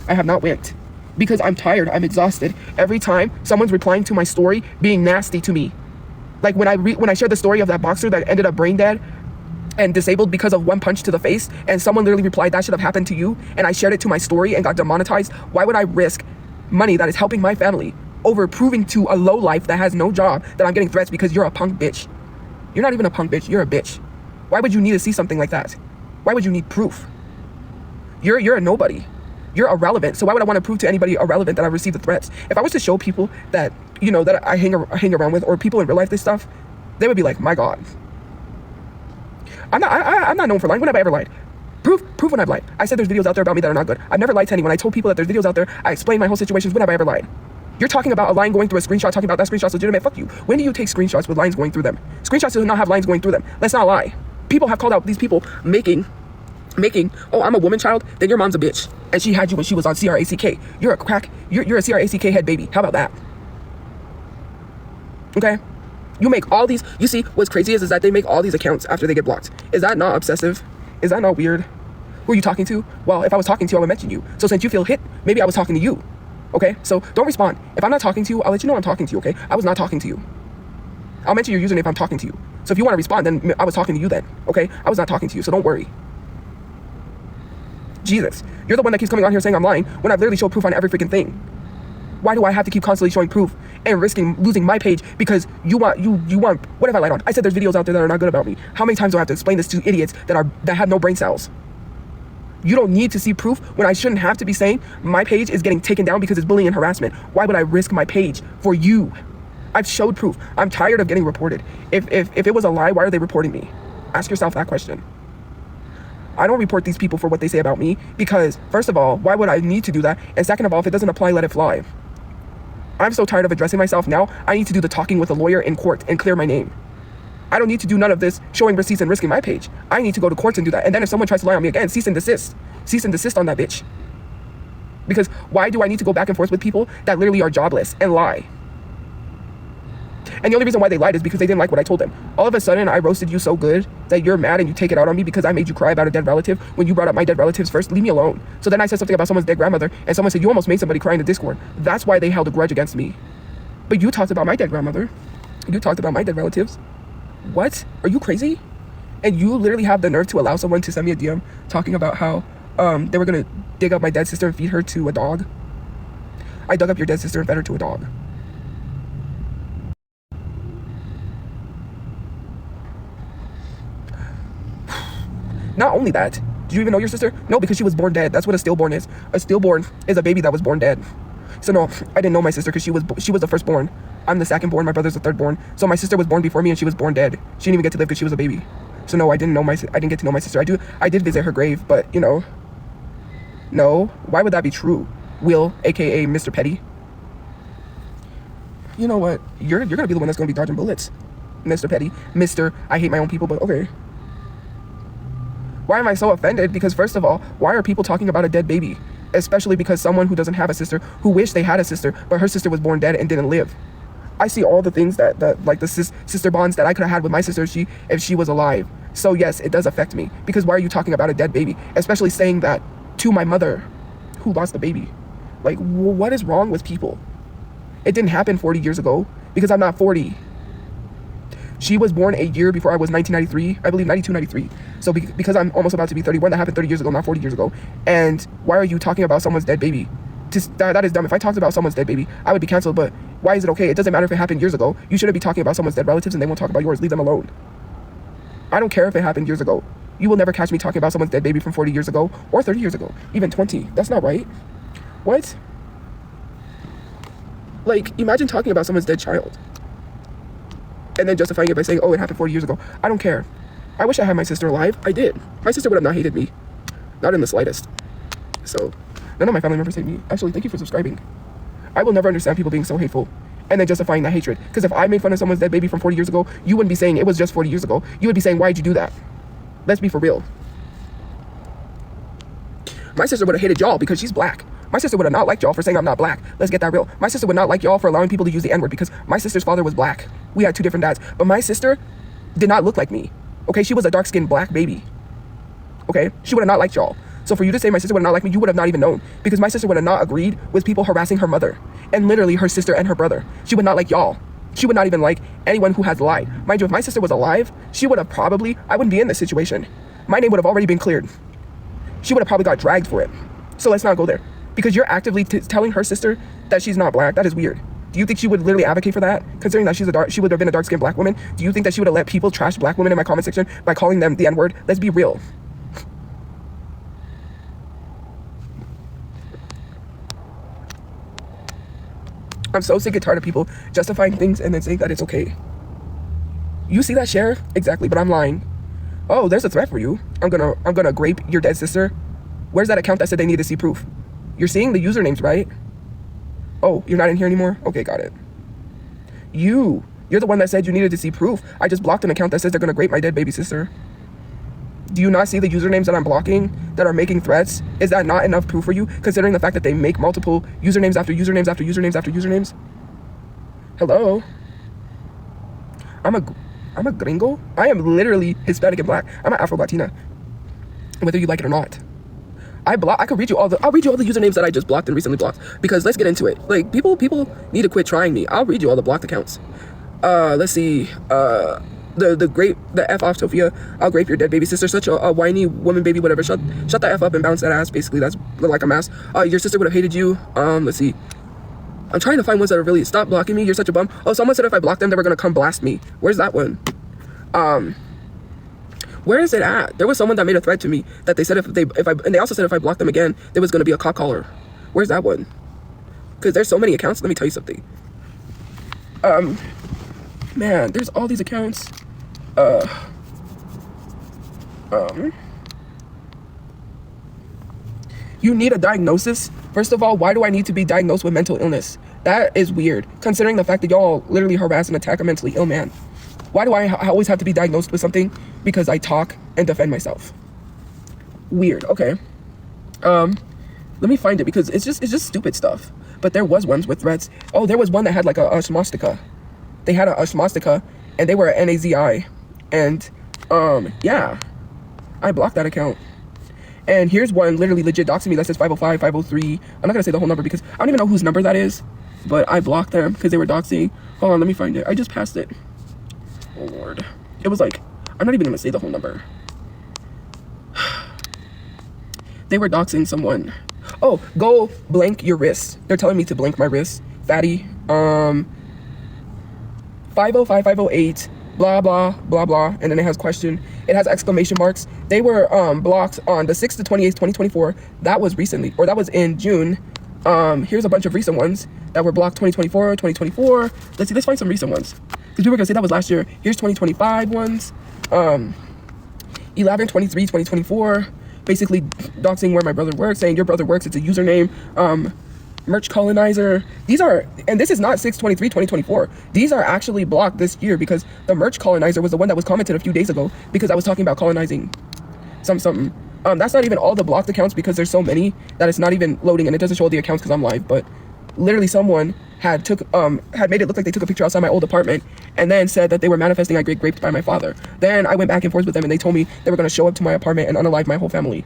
I have not went. Because I'm tired, I'm exhausted. Every time someone's replying to my story, being nasty to me. Like when I shared the story of that boxer that ended up brain dead and disabled because of one punch to the face, and someone literally replied, that should have happened to you, and I shared it to my story and got demonetized. Why would I risk money that is helping my family over proving to a lowlife that has no job that I'm getting threats because you're a punk bitch? You're not even a punk bitch, you're a bitch. Why would you need to see something like that? Why would you need proof? You're a nobody. You're irrelevant. So why would I want to prove to anybody irrelevant that I received the threats? If I was to show people that, you know, that I hang around with, or people in real life, this stuff, they would be like, my God. I'm not known for lying. When have I ever lied? Proof when I've lied. I said there's videos out there about me that are not good. I've never lied to anyone. I told people that there's videos out there. I explained my whole situations. When have I ever lied? You're talking about a line going through a screenshot, talking about that screenshot's legitimate. Fuck you. When do you take screenshots with lines going through them? Screenshots do not have lines going through them. Let's not lie. People have called out these people making, oh, I'm a woman child, then your mom's a bitch. And she had you when she was on CRACK. You're a CRACK head baby. How about that? Okay? You make all these, you see, what's crazy is that they make all these accounts after they get blocked. Is that not obsessive? Is that not weird? Who are you talking to? Well, if I was talking to you, I would mention you. So since you feel hit, maybe I was talking to you. Okay? So don't respond. If I'm not talking to you, I'll let you know I'm talking to you, okay? I was not talking to you. I'll mention your username if I'm talking to you. So if you want to respond, then I was talking to you then, okay? I was not talking to you, so don't worry. Jesus, you're the one that keeps coming on here saying I'm lying when I've literally showed proof on every freaking thing. Why do I have to keep constantly showing proof and risking losing my page because you want, what have I lied on? I said there's videos out there that are not good about me. How many times do I have to explain this to idiots that have no brain cells? You don't need to see proof when I shouldn't have to be saying my page is getting taken down because it's bullying and harassment. Why would I risk my page for you? I've showed proof. I'm tired of getting reported. If it was a lie, why are they reporting me? Ask yourself that question. I don't report these people for what they say about me because, first of all, why would I need to do that? And second of all, if it doesn't apply, let it fly. I'm so tired of addressing myself now. I need to do the talking with a lawyer in court and clear my name. I don't need to do none of this showing receipts and risking my page. I need to go to court and do that. And then if someone tries to lie on me again, cease and desist. Cease and desist on that bitch. Because why do I need to go back and forth with people that literally are jobless and lie? And the only reason why they lied is because they didn't like what I told them. All of a sudden, I roasted you so good that you're mad and you take it out on me because I made you cry about a dead relative when you brought up my dead relatives first. Leave me alone. So then I said something about someone's dead grandmother, and someone said, you almost made somebody cry in the Discord. That's why they held a grudge against me. But you talked about my dead grandmother. You talked about my dead relatives. What? Are you crazy? And you literally have the nerve to allow someone to send me a DM talking about how they were going to dig up my dead sister and feed her to a dog. I dug up your dead sister and fed her to a dog. Not only that, did you even know your sister? No, because she was born dead. That's what a stillborn is. A stillborn is a baby that was born dead. So no, I didn't know my sister because she was the firstborn. I'm the secondborn. My brother's the thirdborn. So my sister was born before me and she was born dead. She didn't even get to live because she was a baby. So no, I didn't get to know my sister. I did visit her grave, but you know, no. Why would that be true? Will, aka Mr. Petty. You know what? You're gonna be the one that's gonna be dodging bullets, Mr. Petty. Mr. I hate my own people, but okay. Why am I so offended? Because first of all, why are people talking about a dead baby? Especially because someone who doesn't have a sister, who wished they had a sister, but her sister was born dead and didn't live. I see all the things that like the sister bonds that I could have had with my sister if she was alive. So yes, it does affect me. Because why are you talking about a dead baby? Especially saying that to my mother, who lost a baby. Like, what is wrong with people? It didn't happen 40 years ago because I'm not 40. She was born a year before I was 1993, I believe 92, 93. So because I'm almost about to be 31, that happened 30 years ago, not 40 years ago. And why are you talking about someone's dead baby? That is dumb. If I talked about someone's dead baby, I would be canceled. But why is it okay? It doesn't matter if it happened years ago. You shouldn't be talking about someone's dead relatives and they won't talk about yours. Leave them alone. I don't care if it happened years ago. You will never catch me talking about someone's dead baby from 40 years ago or 30 years ago, even 20. That's not right. What? Like, imagine talking about someone's dead child and then justifying it by saying, oh, it happened 40 years ago. I don't care. I wish I had my sister alive. I did. My sister would have not hated me. Not in the slightest. So, none of my family members hate me. Actually, thank you for subscribing. I will never understand people being so hateful and then justifying that hatred. Because if I made fun of someone's dead baby from 40 years ago, you wouldn't be saying it was just 40 years ago. You would be saying, why'd you do that? Let's be for real. My sister would have hated y'all because she's black. My sister would have not liked y'all for saying I'm not black. Let's get that real. My sister would not like y'all for allowing people to use the N-word because my sister's father was black. We had two different dads. But my sister did not look like me. Okay? She was a dark-skinned black baby. Okay? She would have not liked y'all. So for you to say my sister would have not liked me, you would have not even known. Because my sister would have not agreed with people harassing her mother. And literally her sister and her brother. She would not like y'all. She would not even like anyone who has lied. Mind you, if my sister was alive, she would have probably, I wouldn't be in this situation. My name would have already been cleared. She would have probably got dragged for it. So let's not go there. Because you're actively telling her sister that she's not black. That is weird. Do you think she would literally advocate for that? Considering that she would have been a dark-skinned black woman. Do you think that she would have let people trash black women in my comment section by calling them the N-word? Let's be real. I'm so sick and tired of people justifying things and then saying that it's okay. You see that share? Exactly, but I'm lying. Oh, there's a threat for you. I'm gonna grape your dead sister. Where's that account that said they need to see proof? You're seeing the usernames, right? Oh, you're not in here anymore? Okay, got it. You're the one that said you needed to see proof. I just blocked an account that says they're gonna grape my dead baby sister. Do you not see the usernames that I'm blocking that are making threats? Is that not enough proof for you, considering the fact that they make multiple usernames after usernames after usernames after usernames? Hello? I'm a gringo? I am literally Hispanic and black. I'm an Afro-Latina, whether you like it or not. I could read you all the usernames that I just blocked and recently blocked, because let's get into it. Like, people need to quit trying me. I'll read you all the blocked accounts. Let's see. The F off, Tophia. I'll grape your dead baby sister. Such a whiny woman, baby, whatever. Shut the F up and bounce that ass. Basically, that's like a mask. Your sister would have hated you. Let's see. I'm trying to find ones that are really, stop blocking me. You're such a bum. Oh, someone said if I blocked them, they were gonna come blast me. Where's that one? Where is it at? There was someone that made a threat to me that they said and they also said if I blocked them again, there was gonna be a cop caller. Where's that one? Because there's so many accounts. Let me tell you something. Man, there's all these accounts. You need a diagnosis? First of all, why do I need to be diagnosed with mental illness? That is weird, considering the fact that y'all literally harass and attack a mentally ill man. Why do I always have to be diagnosed with something? Because I talk and defend myself. Weird. Okay. Let me find it, because it's just stupid stuff. But there was ones with threats. Oh, there was one that had like a swastika. They had a swastika, and they were an NAZI. And, yeah. I blocked that account. And here's one literally legit doxing me that says 505, 503. I'm not gonna say the whole number because I don't even know whose number that is. But I blocked them because they were doxing. Hold on, let me find it. I just passed it. Oh, Lord. It was like, I'm not even gonna say the whole number. They were doxing someone. Oh, go blank your wrist. They're telling me to blank my wrist. Fatty. 505, 508. Blah, blah, blah, blah. And then it has question. It has exclamation marks. They were blocked on the 6th to 28th, 2024. That was recently, or that was in June. Here's a bunch of recent ones that were blocked 2024, 2024. Let's see, let's find some recent ones. Because people are going to say that was last year. Here's 2025 ones. 11/23/2024. Basically doxing where my brother works, saying your brother works, it's a username. Merch colonizer. These are, and this is not 6/23/2024. These are actually blocked this year because the merch colonizer was the one that was commented a few days ago because I was talking about colonizing something. That's not even all the blocked accounts because there's so many that it's not even loading and it doesn't show all the accounts because I'm live. But literally someone had made it look like they took a picture outside my old apartment and then said that they were manifesting I get raped by my father. Then I went back and forth with them and they told me they were going to show up to my apartment and unalive my whole family.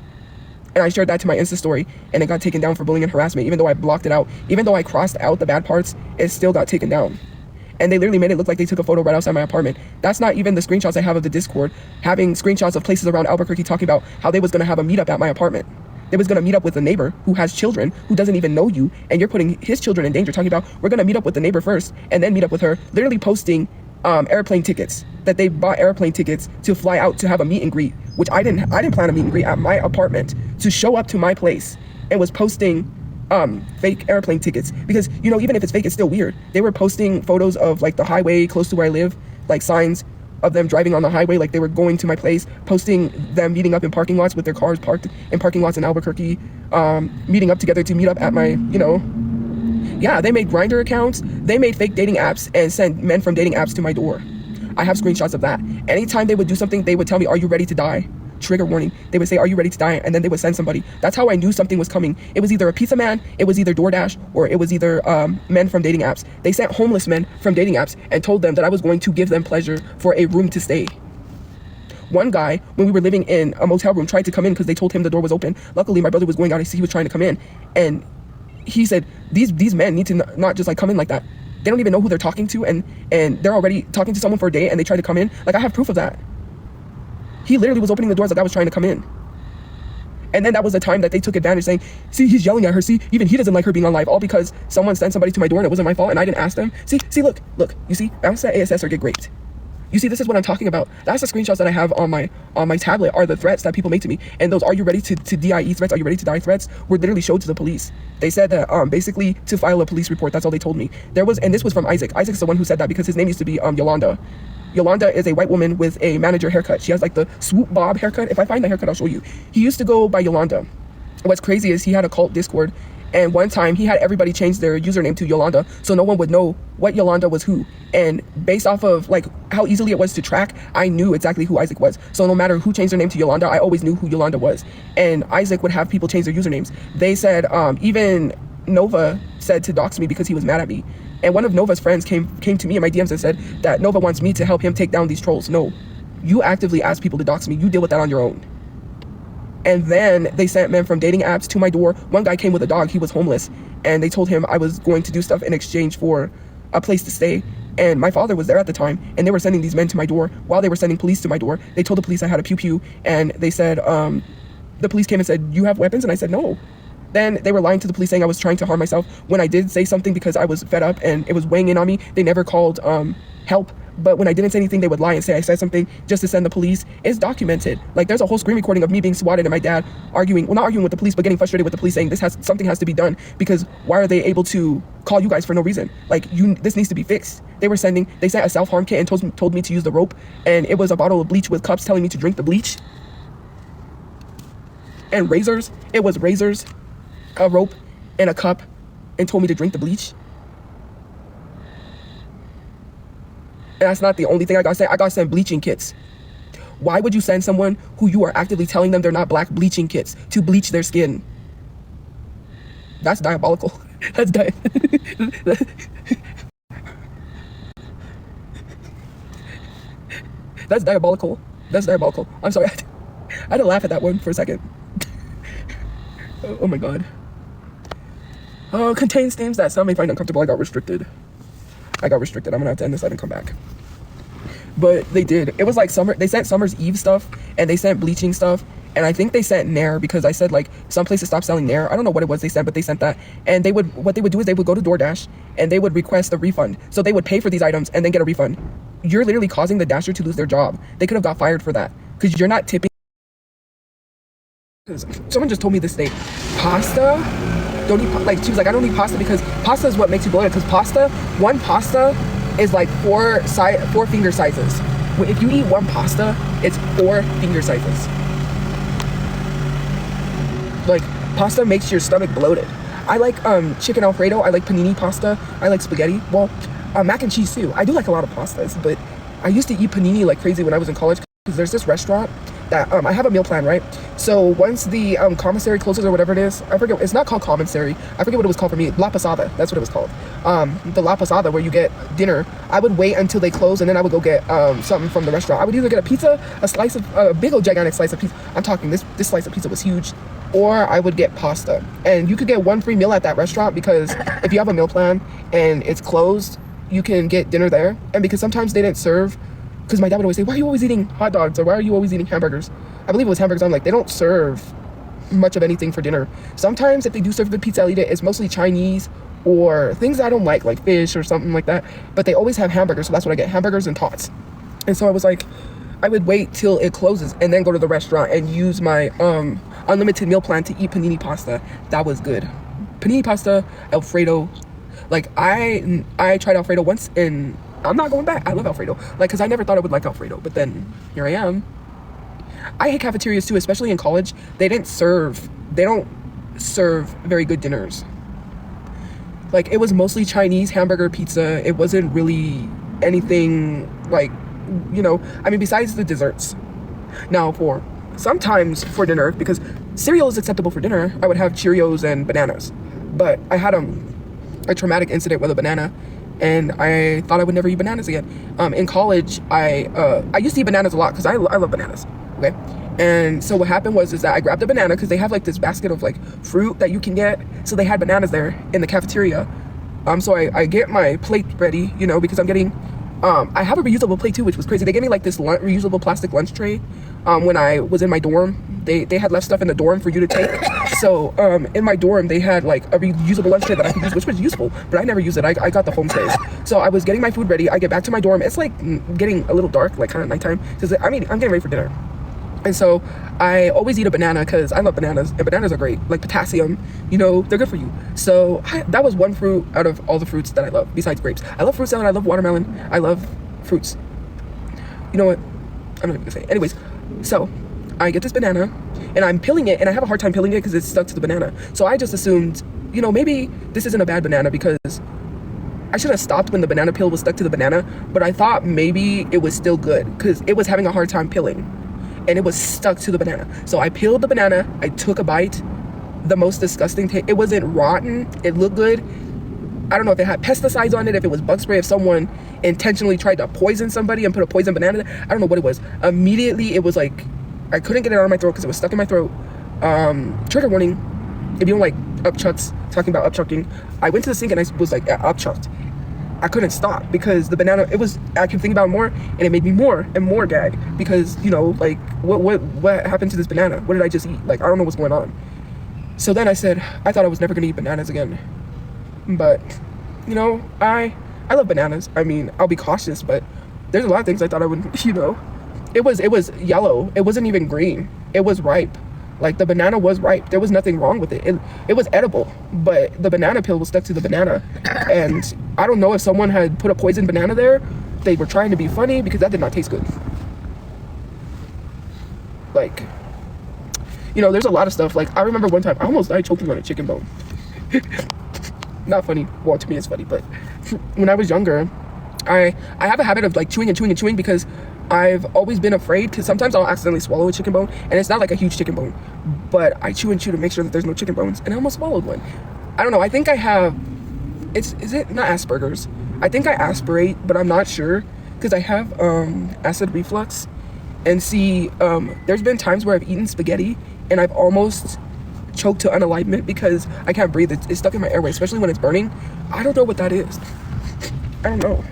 And I shared that to my Insta story, and it got taken down for bullying and harassment. Even though I blocked it out, even though I crossed out the bad parts, it still got taken down. And they literally made it look like they took a photo right outside my apartment. That's not even the screenshots I have of the Discord, having screenshots of places around Albuquerque talking about how they was going to have a meetup at my apartment. They was going to meet up with a neighbor who has children, who doesn't even know you, and you're putting his children in danger, talking about, we're going to meet up with the neighbor first, and then meet up with her, literally posting airplane tickets, that they bought airplane tickets to fly out to have a meet and greet, which I didn't plan a meet and greet at my apartment, to show up to my place, and was posting fake airplane tickets, because, you know, even if it's fake, it's still weird. They were posting photos of like the highway close to where I live, like signs of them driving on the highway, like they were going to my place, posting them meeting up in parking lots with their cars parked in parking lots in Albuquerque, meeting up together to meet up at my, you know, yeah, they made Grindr accounts, they made fake dating apps and sent men from dating apps to my door. I have screenshots of that. Anytime they would do something, they would tell me, are you ready to die? Trigger warning. They would say, are you ready to die? And then they would send somebody. That's how I knew something was coming. It was either a pizza man, it was either DoorDash, or it was either men from dating apps. They sent homeless men from dating apps and told them that I was going to give them pleasure for a room to stay. One guy, when we were living in a motel room, tried to come in because they told him the door was open. Luckily, my brother was going out. He was trying to come in. And he said, these men need to not just like come in like that. They don't even know who they're talking to, and they're already talking to someone for a day and they try to come in. Like, I have proof of that. He literally was opening the doors like I was trying to come in. And then that was the time that they took advantage, saying, see, he's yelling at her. See, even he doesn't like her being on live, all because someone sent somebody to my door and it wasn't my fault and I didn't ask them. See, look, you see, bounce that ASS or get raped. You see, this is what I'm talking about. That's the screenshots that I have on my tablet, are the threats that people make to me. And those "are you ready to DIE" threats, "are you ready to die" threats were literally showed to the police. They said that basically to file a police report. That's all they told me. And this was from Isaac. Isaac's the one who said that because his name used to be Yolanda. Yolanda is a white woman with a manager haircut. She has like the swoop bob haircut. If I find the haircut, I'll show you. He used to go by Yolanda. What's crazy is he had a cult Discord, and one time he had everybody change their username to Yolanda so no one would know what Yolanda was who. And based off of like how easily it was to track, I knew exactly who Isaac was. So no matter who changed their name to Yolanda, I always knew who Yolanda was. And Isaac would have people change their usernames. They said even Nova said to dox me because he was mad at me. And one of Nova's friends came to me in my DMs and said that Nova wants me to help him take down these trolls. No, you actively ask people to dox me. You deal with that on your own. And then they sent men from dating apps to my door. One guy came with a dog. He was homeless. And they told him I was going to do stuff in exchange for a place to stay. And my father was there at the time. And they were sending these men to my door while they were sending police to my door. They told the police I had a pew-pew. And they said, the police came and said, "You have weapons?" And I said, "No." Then they were lying to the police saying I was trying to harm myself. When I did say something because I was fed up and it was weighing in on me, they never called help. But when I didn't say anything, they would lie and say I said something just to send the police. It's documented. Like, there's a whole screen recording of me being swatted and my dad arguing, well, not arguing with the police, but getting frustrated with the police, saying something has to be done because why are they able to call you guys for no reason? Like, this needs to be fixed. They sent a self-harm kit and told me to use the rope, and it was a bottle of bleach with cups telling me to drink the bleach. And razors. It was razors, a rope, and a cup, and told me to drink the bleach. And that's not the only thing I got sent. I got sent bleaching kits. Why would you send someone who you are actively telling them they're not black bleaching kits to bleach their skin? That's diabolical. That's That's diabolical. That's diabolical. I'm sorry. I had to laugh at that one for a second. Oh my god. Contains names that some may find uncomfortable. I got restricted. I'm gonna have to end this live and come back. But they did. It was like they sent Summer's Eve stuff, and they sent bleaching stuff, and I think they sent Nair because I said like some places stopped selling Nair. I don't know what it was they sent, but they sent that. And what they would do is they would go to DoorDash and they would request a refund. So they would pay for these items and then get a refund. You're literally causing the Dasher to lose their job. They could have got fired for that because you're not tipping. Someone just told me this day, pasta. Don't eat, like, she was like, I don't eat pasta because pasta is what makes you bloated. Because one pasta is like four finger sizes. If you eat one pasta, it's 4 finger sizes. Like, pasta makes your stomach bloated. I like chicken Alfredo. I like panini pasta. I like spaghetti. Well, mac and cheese too. I do like a lot of pastas, but I used to eat panini like crazy when I was in college because there's this restaurant that I have a meal plan, right? So once the commissary closes or whatever it is, I forget, it's not called commissary. I forget what it was called for me. La Posada, that's what it was called. The La Posada where you get dinner. I would wait until they close and then I would go get something from the restaurant. I would either get a pizza, a big old gigantic slice of pizza. I'm talking, this slice of pizza was huge. Or I would get pasta. And you could get 1 free meal at that restaurant because if you have a meal plan and it's closed, you can get dinner there. And because sometimes they didn't serve, because my dad would always say, why are you always eating hot dogs? Or why are you always eating hamburgers? I believe it was hamburgers. I'm like, they don't serve much of anything for dinner. Sometimes if they do serve good pizza, I'll eat it. It's mostly Chinese or things I don't like fish or something like that. But they always have hamburgers, so that's what I get, hamburgers and tots. And so I was like, I would wait till it closes and then go to the restaurant and use my unlimited meal plan to eat panini pasta. That was good. Panini pasta, Alfredo. Like, I tried Alfredo once and I'm not going back. I love Alfredo. Like, because I never thought I would like Alfredo, but then here I am. I hate cafeterias too, especially in college. They don't serve very good dinners. Like, it was mostly Chinese, hamburger, pizza. It wasn't really anything like, you know, I mean, besides the desserts. Now, sometimes for dinner, because cereal is acceptable for dinner, I would have Cheerios and bananas. But I had a traumatic incident with a banana, and I thought I would never eat bananas again. In college, I used to eat bananas a lot because I love bananas, okay? And so what happened was that I grabbed a banana because they have like this basket of like fruit that you can get. So they had bananas there in the cafeteria. So I get my plate ready, you know, because I'm getting, I have a reusable plate too, which was crazy. They gave me like this reusable plastic lunch tray when I was in my dorm. They had left stuff in the dorm for you to take. So in my dorm they had like a reusable lunch tray that I could use, which was useful, but I never used it. I got the homestays. So I was getting my food ready. I get back to my dorm. It's like getting a little dark, like kind of nighttime, because I'm getting ready for dinner. And so I always eat a banana because I love bananas, and bananas are great, like potassium, you know, they're good for you. So that was one fruit out of all the fruits that I love, besides grapes. I love fruit salad, I love watermelon, I love fruits. You know what? I'm not even gonna say it. Anyways, so I get this banana, and I'm peeling it, and I have a hard time peeling it because it's stuck to the banana. So I just assumed, you know, maybe this isn't a bad banana because I should have stopped when the banana peel was stuck to the banana, but I thought maybe it was still good because it was having a hard time peeling. And it was stuck to the banana. So I peeled the banana, I took a bite, the most disgusting taste. It wasn't rotten, it looked good. I don't know if it had pesticides on it, if it was bug spray, if someone intentionally tried to poison somebody and put a poison banana there. I don't know what it was. Immediately it was like, I couldn't get it out of my throat because it was stuck in my throat. Trigger warning, if you don't like upchucks, talking about upchucking, I went to the sink and I was like upchucked. I couldn't stop because the banana, I kept thinking about it more, and it made me more and more gag because, you know, like what happened to this banana? What did I just eat? Like, I don't know what's going on. So then I said, I thought I was never gonna eat bananas again. But, you know, I love bananas. I mean, I'll be cautious, but there's a lot of things I thought I wouldn't, you know. It was yellow. It wasn't even green. It was ripe. Like, the banana was ripe. There was nothing wrong with it. It was edible, but the banana peel was stuck to the banana. And I don't know if someone had put a poisoned banana there. They were trying to be funny because that did not taste good. Like, you know, there's a lot of stuff. Like, I remember one time I almost died choking on a chicken bone. Not funny. Well, to me it's funny, but when I was younger, I have a habit of like chewing and chewing and chewing because I've always been afraid, because sometimes I'll accidentally swallow a chicken bone, and it's not like a huge chicken bone, but I chew and chew to make sure that there's no chicken bones, and I almost swallowed one. I don't know, I think I have, is it not Asperger's? I think I aspirate, but I'm not sure, because I have acid reflux, and see, there's been times where I've eaten spaghetti, and I've almost choked to unalignment because I can't breathe. It's stuck in my airway, especially when it's burning. I don't know what that is. I don't know.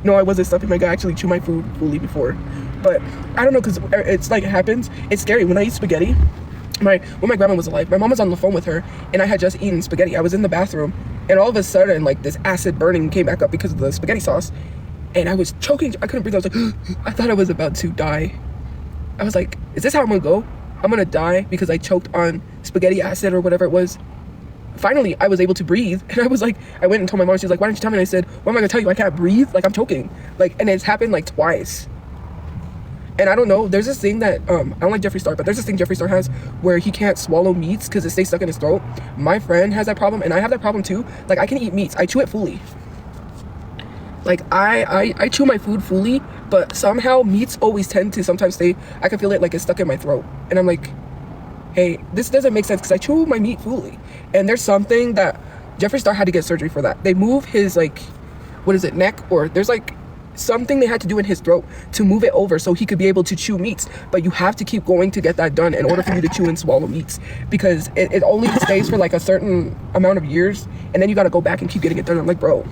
No, I wasn't stuffing my gut. I actually chew my food fully before. But I don't know, because it's like it happens. It's scary. When I eat spaghetti, when my grandma was alive, my mom was on the phone with her, and I had just eaten spaghetti. I was in the bathroom, and all of a sudden, like, this acid burning came back up because of the spaghetti sauce, and I was choking. I couldn't breathe. I was like, I thought I was about to die. I was like, is this how I'm gonna go? I'm gonna die because I choked on spaghetti acid or whatever it was. Finally, I was able to breathe, and I was like, I went and told my mom. She was like, why didn't you tell me? And I said, what am I gonna tell you? I can't breathe. Like, I'm choking. Like, and it's happened like twice. And I don't know, there's this thing that, I don't like Jeffree Star, but there's this thing Jeffree Star has where he can't swallow meats because it stays stuck in his throat. My friend has that problem, and I have that problem too. Like, I can eat meats. I chew it fully. Like, I chew my food fully, but somehow meats always tend to sometimes stay, I can feel it like it's stuck in my throat. And I'm like, hey, this doesn't make sense because I chew my meat fully. And there's something that Jeffree Star had to get surgery for that. They move his, like, what is it, neck? Or there's like something they had to do in his throat to move it over so he could be able to chew meats. But you have to keep going to get that done in order for you to chew and swallow meats, because it only stays for like a certain amount of years, and then you got to go back and keep getting it done. I'm like, bro,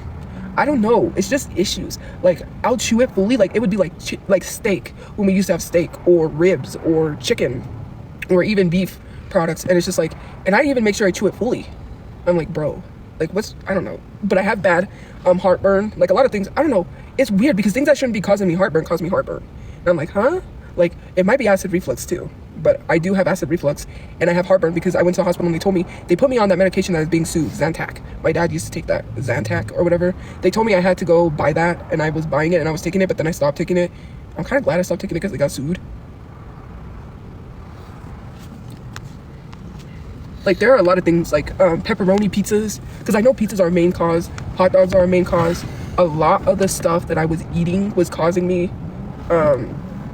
I don't know. It's just issues. Like, I'll chew it fully. Like, it would be like steak when we used to have steak, or ribs, or chicken, or even beef products. And it's just like, and I even make sure I chew it fully. I'm like, bro, like, I don't know. But I have bad heartburn. Like, a lot of things, I don't know. It's weird because things that shouldn't be causing me heartburn cause me heartburn. And I'm like, huh? Like, it might be acid reflux too. But I do have acid reflux, and I have heartburn because I went to the hospital and they told me, they put me on that medication that is being sued, Zantac. My dad used to take that, Zantac or whatever. They told me I had to go buy that, and I was buying it, and I was taking it, but then I stopped taking it. I'm kind of glad I stopped taking it because I got sued. Like, there are a lot of things, like pepperoni pizzas, because I know pizzas are a main cause, hot dogs are a main cause. A lot of the stuff that I was eating was causing me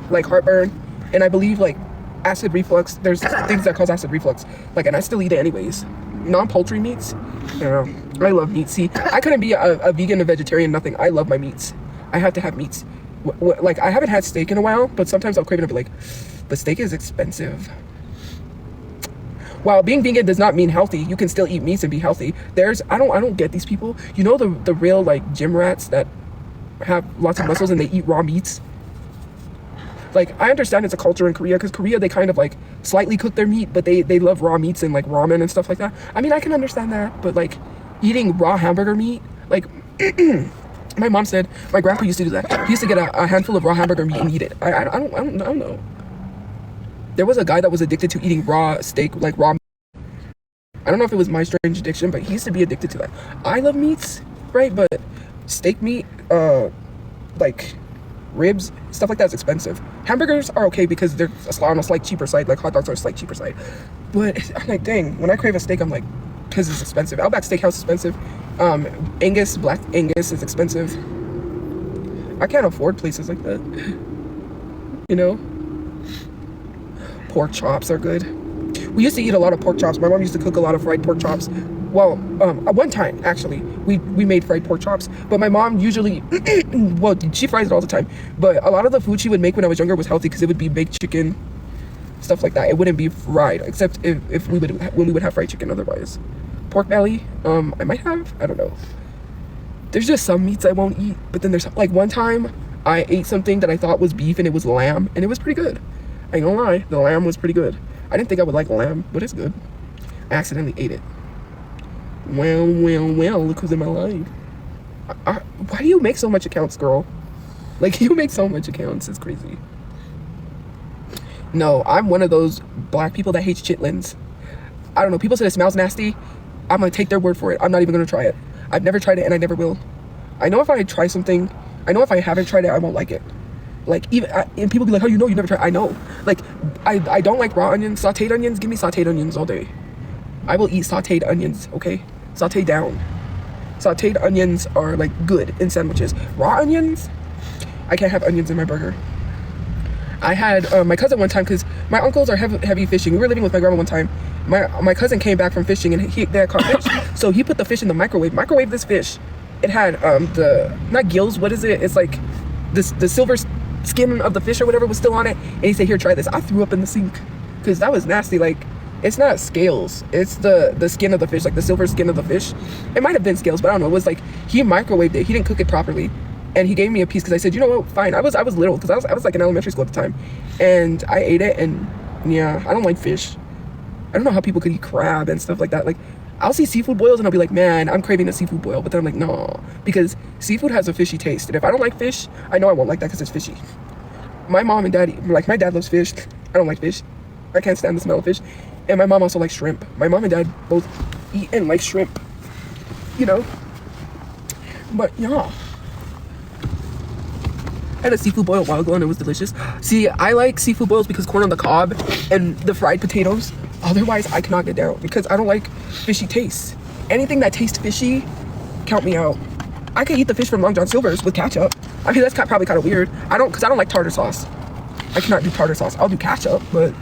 like heartburn, and I believe like acid reflux. There's things that cause acid reflux, like, and I still eat it anyways. Non-poultry meats, you know, I love meat. See, I couldn't be a vegan, a vegetarian, nothing. I love my meats. I have to have meats. Like, I haven't had steak in a while, but sometimes I'll crave it and be like, but steak is expensive. While being vegan does not mean healthy, you can still eat meats and be healthy. I don't get these people. You know, the real like gym rats that have lots of muscles and they eat raw meats. Like, I understand it's a culture in Korea, because Korea, they kind of like slightly cook their meat, but they love raw meats and like ramen and stuff like that. I mean, I can understand that, but like eating raw hamburger meat, like my mom said my grandpa used to do that. He used to get a handful of raw hamburger meat and eat it. I don't know. There was a guy that was addicted to eating raw steak, like raw. I don't know if it was my strange addiction, but he used to be addicted to that. I love meats, right? But steak meat, like ribs, stuff like that is expensive. Hamburgers are okay because they're on a slight cheaper side, like hot dogs are a slight cheaper side. But I'm like, dang, when I crave a steak, I'm like, because it's expensive. Outback Steakhouse is expensive. Angus, black Angus is expensive. I can't afford places like that. You know? Pork chops are good. We used to eat a lot of pork chops. My mom used to cook a lot of fried pork chops. Well, at one time, actually, we made fried pork chops. But my mom usually, well, she fries it all the time. But a lot of the food she would make when I was younger was healthy because it would be baked chicken, stuff like that. It wouldn't be fried, except if when we would have fried chicken otherwise. Pork belly, I might have, I don't know. There's just some meats I won't eat. But then there's, like one time, I ate something that I thought was beef and it was lamb. And it was pretty good. I ain't gonna lie, the lamb was pretty good. I didn't think I would like lamb, but it's good. I accidentally ate it. Well, look who's in my life. Why do you make so much accounts, girl? Like, you make so much accounts, it's crazy. No, I'm one of those black people that hates chitlins. I don't know, people say it smells nasty. I'm gonna take their word for it. I'm not even gonna try it. I've never tried it and I never will. I know if I try something, I know if I haven't tried it, I won't like it. Like, even, and people be like, how you know you never tried? I know. Like, I don't like raw onions. Sauteed onions, give me sauteed onions all day. I will eat sauteed onions, okay? Saute down. Sauteed onions are, like, good in sandwiches. Raw onions, I can't have onions in my burger. I had my cousin one time, because my uncles are heavy fishing. We were living with my grandma one time. My cousin came back from fishing, and they had caught fish. So he put the fish in the microwave. Microwave this fish. It had, not gills, what is it? It's like, the silver skin of the fish or whatever was still on it, and he said, here, try this. I threw up in the sink because that was nasty. Like, it's not scales, it's the skin of the fish, like the silver skin of the fish. It might have been scales, but I don't know. It was like he microwaved it, he didn't cook it properly, and he gave me a piece because I said, you know what, fine. I was little because I was like in elementary school at the time, and I ate it. And yeah, I don't like fish. I don't know how people could eat crab and stuff like that. Like, I'll see seafood boils and I'll be like, man, I'm craving a seafood boil. But then I'm like, no, because seafood has a fishy taste. And if I don't like fish, I know I won't like that because it's fishy. My mom and daddy, like my dad loves fish. I don't like fish. I can't stand the smell of fish. And my mom also likes shrimp. My mom and dad both eat and like shrimp, you know. But yeah. I had a seafood boil a while ago and it was delicious. See, I like seafood boils because corn on the cob and the fried potatoes. Otherwise, I cannot get down because I don't like fishy taste. Anything that tastes fishy, count me out. I can eat the fish from Long John Silver's with ketchup. I mean, that's probably kind of weird. Because I don't like tartar sauce. I cannot do tartar sauce. I'll do ketchup, but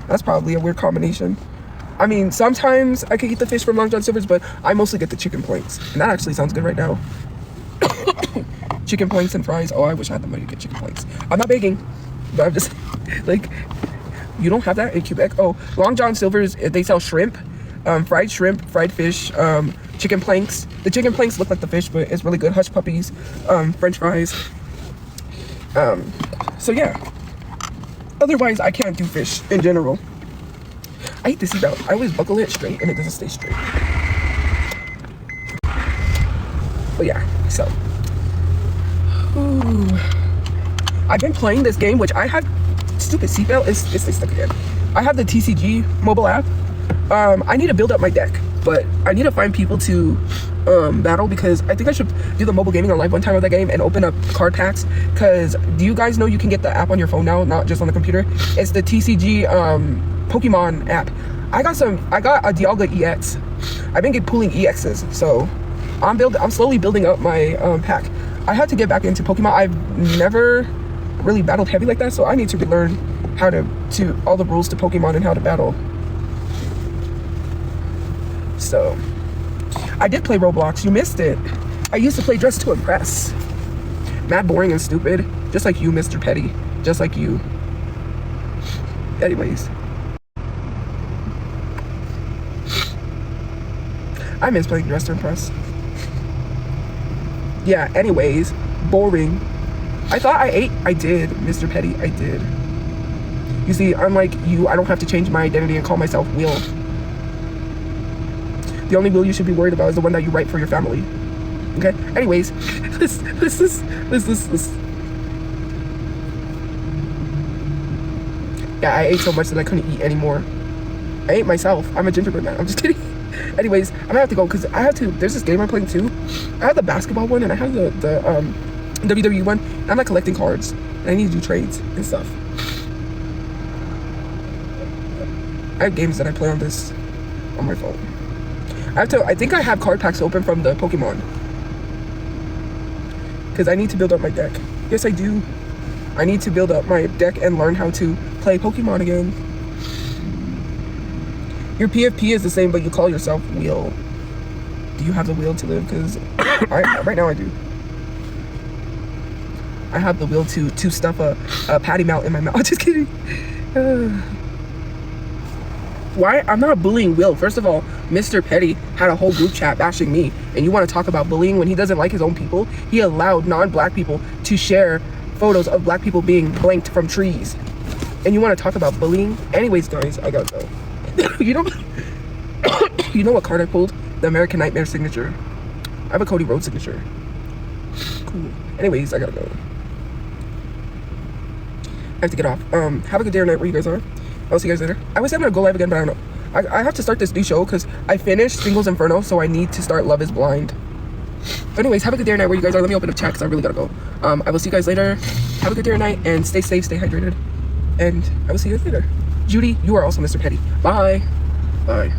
that's probably a weird combination. I mean, sometimes I can eat the fish from Long John Silver's, but I mostly get the chicken planks. And that actually sounds good right now. Chicken planks and fries. Oh, I wish I had the money to get chicken planks. I'm not begging, but I'm just like, you don't have that in Quebec? Oh, Long John Silver's, they sell shrimp, fried fish, chicken planks. The chicken planks look like the fish, but it's really good. Hush puppies, French fries. So yeah. Otherwise, I can't do fish in general. I hate the seatbelt. I always buckle it straight, and it doesn't stay straight. But yeah, so. Ooh. I've been playing this game, which I have. Stupid seatbelt. It's stuck again. I have the TCG mobile app. I need to build up my deck, but I need to find people to battle because I think I should do the mobile gaming on live one time of that game and open up card packs. Because do you guys know you can get the app on your phone now, not just on the computer? It's the TCG Pokemon app. I got a Dialga EX. I've been pulling EXs, so I'm slowly building up my pack. I had to get back into Pokemon. I've never really battled heavy like that, so I need to learn how to all the rules to Pokemon and how to battle. So I did play Roblox. You missed it. I used to play Dress to Impress. Mad boring and stupid, just like you, Mr. Petty, just like you. Anyways, I miss playing Dress to Impress. Yeah, anyways, boring. I thought I ate. I did, Mr. Petty, I did. You see, unlike you, I don't have to change my identity and call myself Will. The only will you should be worried about is the one that you write for your family. Okay? Anyways, this. Yeah, I ate so much that I couldn't eat anymore. I ate myself. I'm a gingerbread man. I'm just kidding. Anyways, I'm gonna have to go because I have to. There's this game I'm playing too. I have the basketball one and I have the WWE one. And I'm like collecting cards. And I need to do trades and stuff. I have games that I play on this on my phone. I think I have card packs open from the Pokemon. Because I need to build up my deck. Yes, I do. I need to build up my deck and learn how to play Pokemon again. Your PFP is the same, but you call yourself Will. Do you have the will to live? Because right now I do. I have the will to stuff a patty melt in my mouth. Just kidding. Why? I'm not bullying Will. First of all, Mr. Petty had a whole group chat bashing me. And you want to talk about bullying when he doesn't like his own people? He allowed non-black people to share photos of black people being blanked from trees. And you want to talk about bullying? Anyways, guys, I gotta go. You know what card I pulled? The American Nightmare signature. I have a Cody Rhodes signature. Cool. Anyways, I gotta go. I have to get off. Have a good day or night where you guys are. I'll see you guys later. I was gonna go live again, but I don't know. I have to start this new show because I finished Singles Inferno, so I need to start Love is Blind. But anyways, have a good day or night where you guys are. Let me open up chat because I really gotta go. I will see you guys later. Have a good day or night and stay safe, stay hydrated. And I will see you guys later. Judy, you are also Mr. Petty. Bye. Bye.